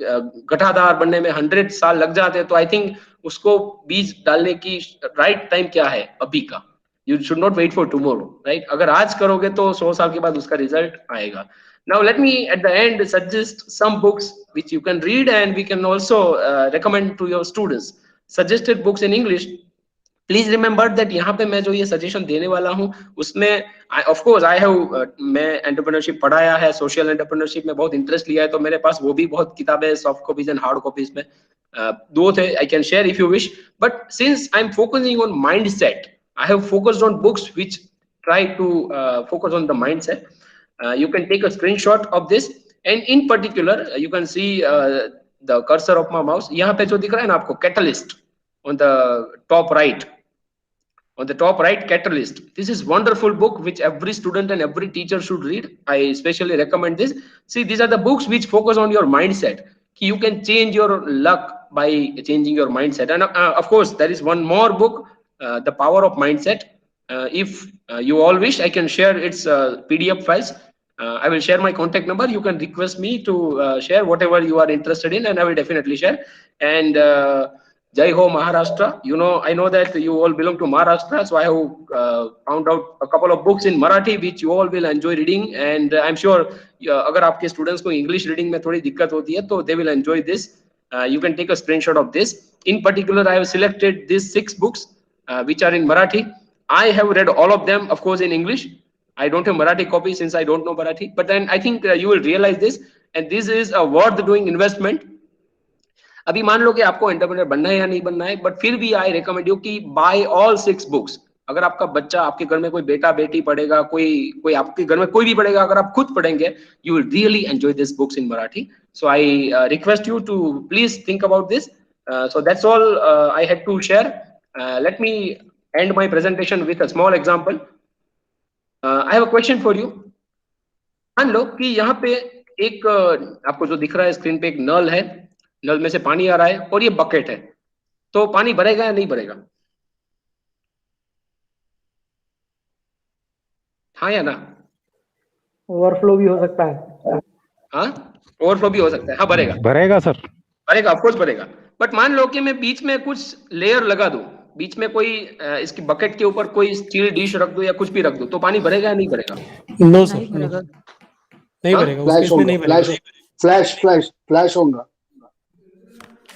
घटादार बनने में 100 साल लग जाते हैं, तो आई थिंक उसको बीज डालने की राइट टाइम क्या है? अभी का. You should not wait for tomorrow, right? अगर आज करोगे तो 100 साल के बाद उसका रिजल्ट आएगा. Now let me at the end suggest some books which you can read, and we can also recommend to your students. Suggested books in English. Please remember that यहाँ पे मैं जो ये सजेशन देने वाला हूँ उसमें of course I have मैं एंटरप्रेन्योरशिप पढ़ाया है, सोशल एंटरप्रेन्योरशिप में बहुत इंटरेस्ट लिया है, तो मेरे पास वो भी बहुत किताबें soft copies and hard copies में दो थे. I can share if you wish, but since I'm focusing on mindset, I have focused on books which try to focus on the mindset. You can take a screenshot of this, and in particular you can see the cursor of my mouse. यहाँ पे जो दिख रहा है ना आपको, Catalyst on the top right. On the top right, Catalyst. This is wonderful book which every student and every teacher should read. I especially recommend this. See, these are the books which focus on your mindset. You can change your luck by changing your mindset. And of course, there is one more book, The Power of Mindset. If you all wish, I can share its PDF files. I will share my contact number. You can request me to share whatever you are interested in, and I will definitely share. And Jai Ho Maharashtra. You know, I know that you all belong to Maharashtra, so I have found out a couple of books in Marathi which you all will enjoy reading, and I'm sure अगर आपके students को English reading में थोड़ी दिक्कत होती है, तो they will enjoy this. You can take a screenshot of this. In particular, I have selected these 6 books which are in Marathi. I have read all of them, of course, in English. I don't have Marathi copy since I don't know Marathi, but then I think you will realize this, and this is a worth doing investment. अभी मान लो कि आपको entrepreneur बनना है या नहीं बनना है, बट फिर भी आई रिकमेंड यू कि बाय ऑल 6 बुक्स। अगर आपका बच्चा, आपके घर में कोई बेटा बेटी पढ़ेगा, कोई आपके घर में कोई भी पढ़ेगा, अगर आप खुद पढ़ेंगे, you will really enjoy this books in Marathi. So I request you to please think about this. So that's all I had to share. Let me end my presentation with a small example. I have a question for you. मान लो कि यहाँ पे एक आपको जो दिख रहा है स्क्रीन पे, एक नल है, नल में से पानी आ रहा है और ये बकेट है, तो पानी भरेगा या नहीं भरेगा? हाँ या ना? ओवरफ्लो भी हो सकता है। हाँ, ओवरफ्लो भी हो सकता है। हाँ, भरेगा, भरेगा सर, भरेगा, ऑफ कोर्स भरेगा। बट मान लो कि मैं बीच में कुछ लेयर लगा दूं, बीच में कोई इसकी बकेट के ऊपर कोई स्टील डिश रख दूं या कुछ भी रख दूं, तो पानी भरेगा या नहीं भरेगा? नो सर, नहीं भरेगा, उस केस में नहीं भरेगा। फ्लैश होगा।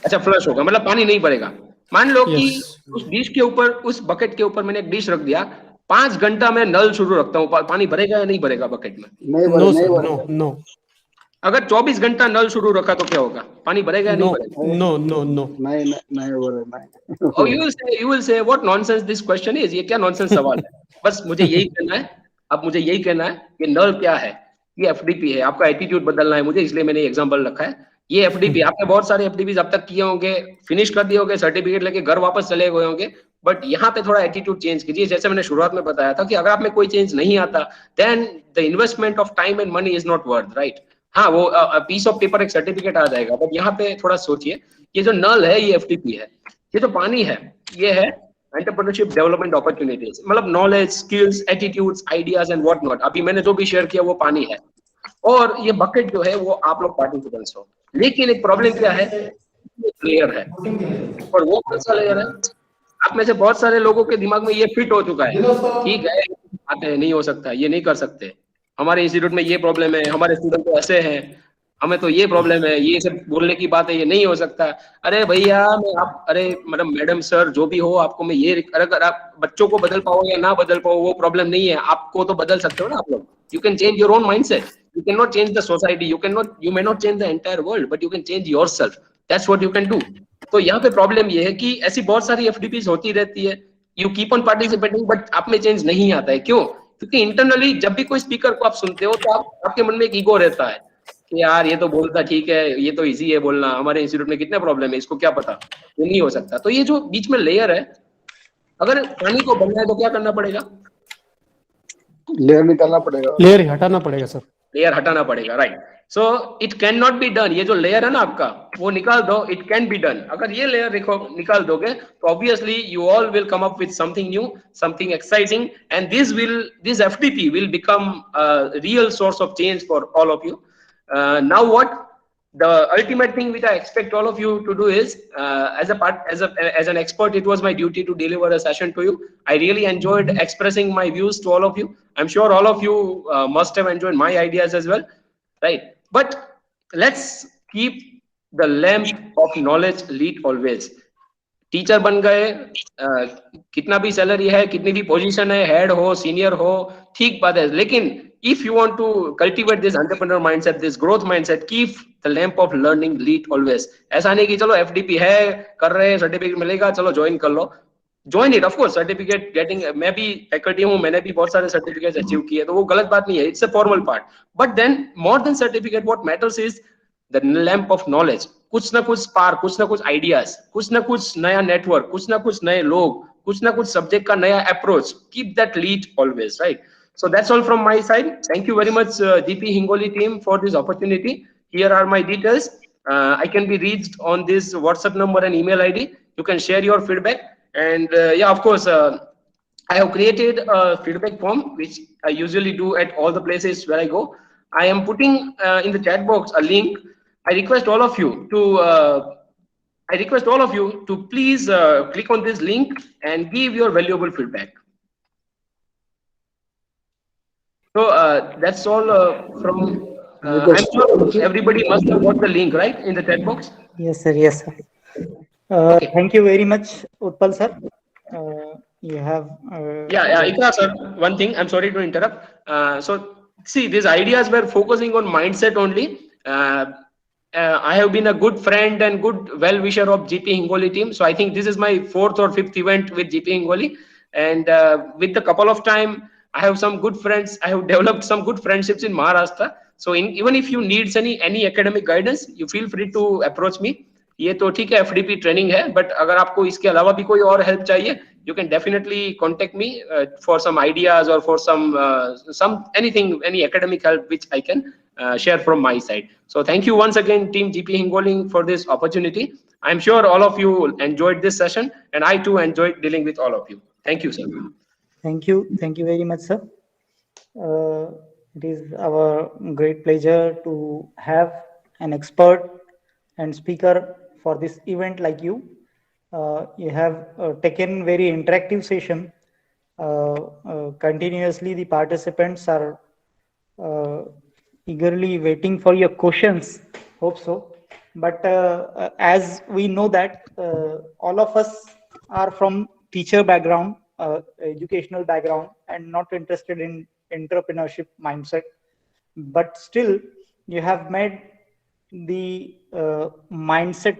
अच्छा, फ्लश होगा, मतलब पानी नहीं भरेगा। मान लो कि Yes. उस डिश के ऊपर, उस बकेट के ऊपर मैंने एक डिश रख दिया, 5 घंटा मैं नल शुरू रखता हूँ, पानी भरेगा या नहीं भरेगा बकेट में? नो सर, नो नो अगर 24 घंटा नल शुरू रखा तो क्या होगा? पानी भरेगा या नहीं नो भरेगा? No no no. नहीं और you will say what nonsense this question is, ये क्या नॉनसेंस सवाल है? बस मुझे यही कहना है, अब मुझे यही कहना है कि नल क्या है, ये एफडीपी है। आपका एटीट्यूड बदलना है मुझे, इसलिए मैंने एग्जांपल रखा है। ये एफडीपी, आपने बहुत सारे एफडीपीज अब तक किए होंगे, फिनिश कर दिए होंगे, सर्टिफिकेट लेके घर वापस चले गए होंगे, बट यहाँ पे थोड़ा एटीट्यूड चेंज कीजिए। जैसे मैंने शुरुआत में बताया था कि अगर आप में कोई चेंज नहीं आता, then the investment of time and money is not worth, right? हाँ, वो पीस ऑफ पेपर, एक सर्टिफिकेट आ जाएगा, बट यहाँ पे थोड़ा सोचिए, ये जो नल है ये एफडीपी है, ये जो पानी है ये है एंटरप्रेन्योरशिप डेवलपमेंट अपॉर्चुनिटीज, मतलब knowledge, skills, attitudes, ideas and what not. अभी मैंने जो भी शेयर किया वो पानी है, और ये बकेट जो है वो आप लोग पार्टिसिपेंट्स हो। लेकिन एक प्रॉब्लम क्या है, लेयर है, और वो कौन सा लेयर है? आप में से बहुत सारे लोगों के दिमाग में ये फिट हो चुका है, ठीक है आते हैं, नहीं हो सकता, ये नहीं कर सकते, हमारे इंस्टीट्यूट में ये प्रॉब्लम है, हमारे स्टूडेंट तो ऐसे हैं, हमें तो ये प्रॉब्लम है, ये सब बोलने की बात है, ये नहीं हो सकता। अरे भैया, अरे मैडम सर जो भी हो, आपको मैं ये, अगर आप बच्चों को बदल पाओ या ना बदल पाओ वो प्रॉब्लम नहीं है, आपको तो बदल सकते हो ना आप लोग। You can change your own mindset, you can not change the society, you may not change the entire world, but you can change yourself, that's what you can do. तो यहाँ पे प्रॉब्लम ये है कि ऐसी बहुत सारी एफडीपीज होती रहती है, you keep on participating, but आप में चेंज नहीं आता है। क्यों? क्योंकि इंटरनली जब भी कोई स्पीकर को आप सुनते हो तो आपके मन में एक ईगो रहता है कि यार ये तो बोलता ठीक है, ये तो इजी है बोलना, हमारे इंस्टीट्यूट में कितने प्रॉब्लम है, इसको क्या पता, ये नहीं हो सकता। तो ये जो बीच में लेयर है, अगर पानी को बनना है तो क्या करना पड़ेगा? लेयर निकालना पड़ेगा, लेयर हटाना पड़ेगा सर, लेयर हटाना पड़ेगा, right? So it can not be done, ये जो लेयर है ना आपका, वो निकाल दो, इट कैन बी डन। अगर ये लेयर निकाल दोगे तो obviously you all will come up with something new, something exciting, and this FDP will become real source of change for all of you. Now what the ultimate thing which I expect all of you to do is, as an expert, it was my duty to deliver a session to you. I really enjoyed expressing my views to all of you. I'm sure all of you must have enjoyed my ideas as well, right? But let's keep the lamp of knowledge lit always. Teacher बन गए, कितना भी salary है, कितनी भी position है, head हो, senior हो, ठीक बात है, लेकिन if you want to cultivate this entrepreneur mindset, this growth mindset, keep the lamp of learning lit always. ऐसा नहीं कि चलो एफडीपी है, कर रहे हैं, सर्टिफिकेट मिलेगा, चलो ज्वाइन कर लो, join it, of course certificate getting, मैं भी फैकल्टी हूँ, मैंने भी बहुत सारे सर्टिफिकेट्स अचीव किए, तो वो गलत बात नहीं है, it's a formal part, but then more than certificate what matters is the lamp of knowledge. कुछ ना कुछ स्पार्क, कुछ ना कुछ आइडियाज, कुछ ना कुछ नया नेटवर्क, कुछ ना कुछ नए लोग, कुछ ना कुछ सब्जेक्ट का नया approach, keep that lead always, right? So that's all from my side. Thank you very much, DP Hingoli team, for this opportunity. Here are my details. I can be reached on this WhatsApp number and email ID. You can share your feedback. And yeah, of course, I have created a feedback form, which I usually do at all the places where I go. I am putting in the chat box a link. I request all of you to please click on this link and give your valuable feedback. So that's all from. I'm sure everybody must have got the link, right, in the chat box. Yes, sir. Yes, sir. Okay. Thank you very much, Utpal sir. You have. Yeah, Ikra sir. One thing, I'm sorry to interrupt. So see, these ideas were focusing on mindset only, I have been a good friend and good well-wisher of GP Hingoli team. So I think this is my 4th or 5th event with GP Hingoli. And with the couple of time, I have some good friends. I have developed some good friendships in Maharashtra. So even if you need any academic guidance, you feel free to approach me. ये तो ठीक है, FDP training है, but अगर आपको इसके अलावा भी कोई और हेल्प चाहिए, you can definitely contact me for some ideas or for some anything, any academic help which I can share from my side. So thank you once again, Team GP Hingoli, for this opportunity. I'm sure all of you enjoyed this session, and I too enjoyed dealing with all of you. Thank you, sir. Thank you very much, sir. It is our great pleasure to have an expert and speaker for this event like you. You have taken very interactive session. Continuously the participants are eagerly waiting for your questions. Hope so. But as we know that all of us are from teacher background, educational background, and not interested in entrepreneurship mindset, but still you have made the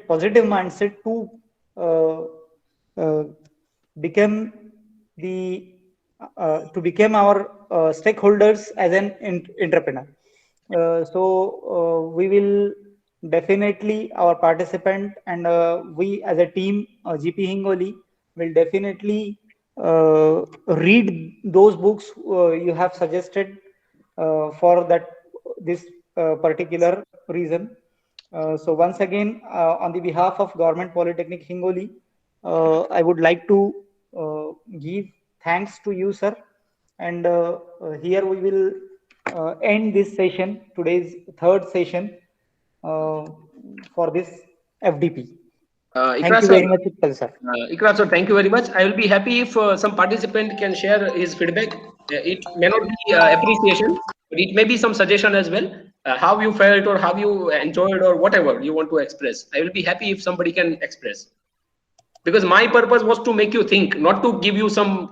positive mindset to become our stakeholders as an entrepreneur. So we will definitely, our participant and we as a team, GP Hingoli, will definitely read those books you have suggested for this particular reason. So once again, on the behalf of Government Polytechnic Hingoli, I would like to give thanks to you, sir. And here we will end this session, today's 3rd session for this FDP. Thank you very much, sir. Ikra sir, thank you very much. I will be happy if some participant can share his feedback. It may not be appreciation, but it may be some suggestion as well. How you felt or how you enjoyed or whatever you want to express. I will be happy if somebody can express. Because my purpose was to make you think, not to give you some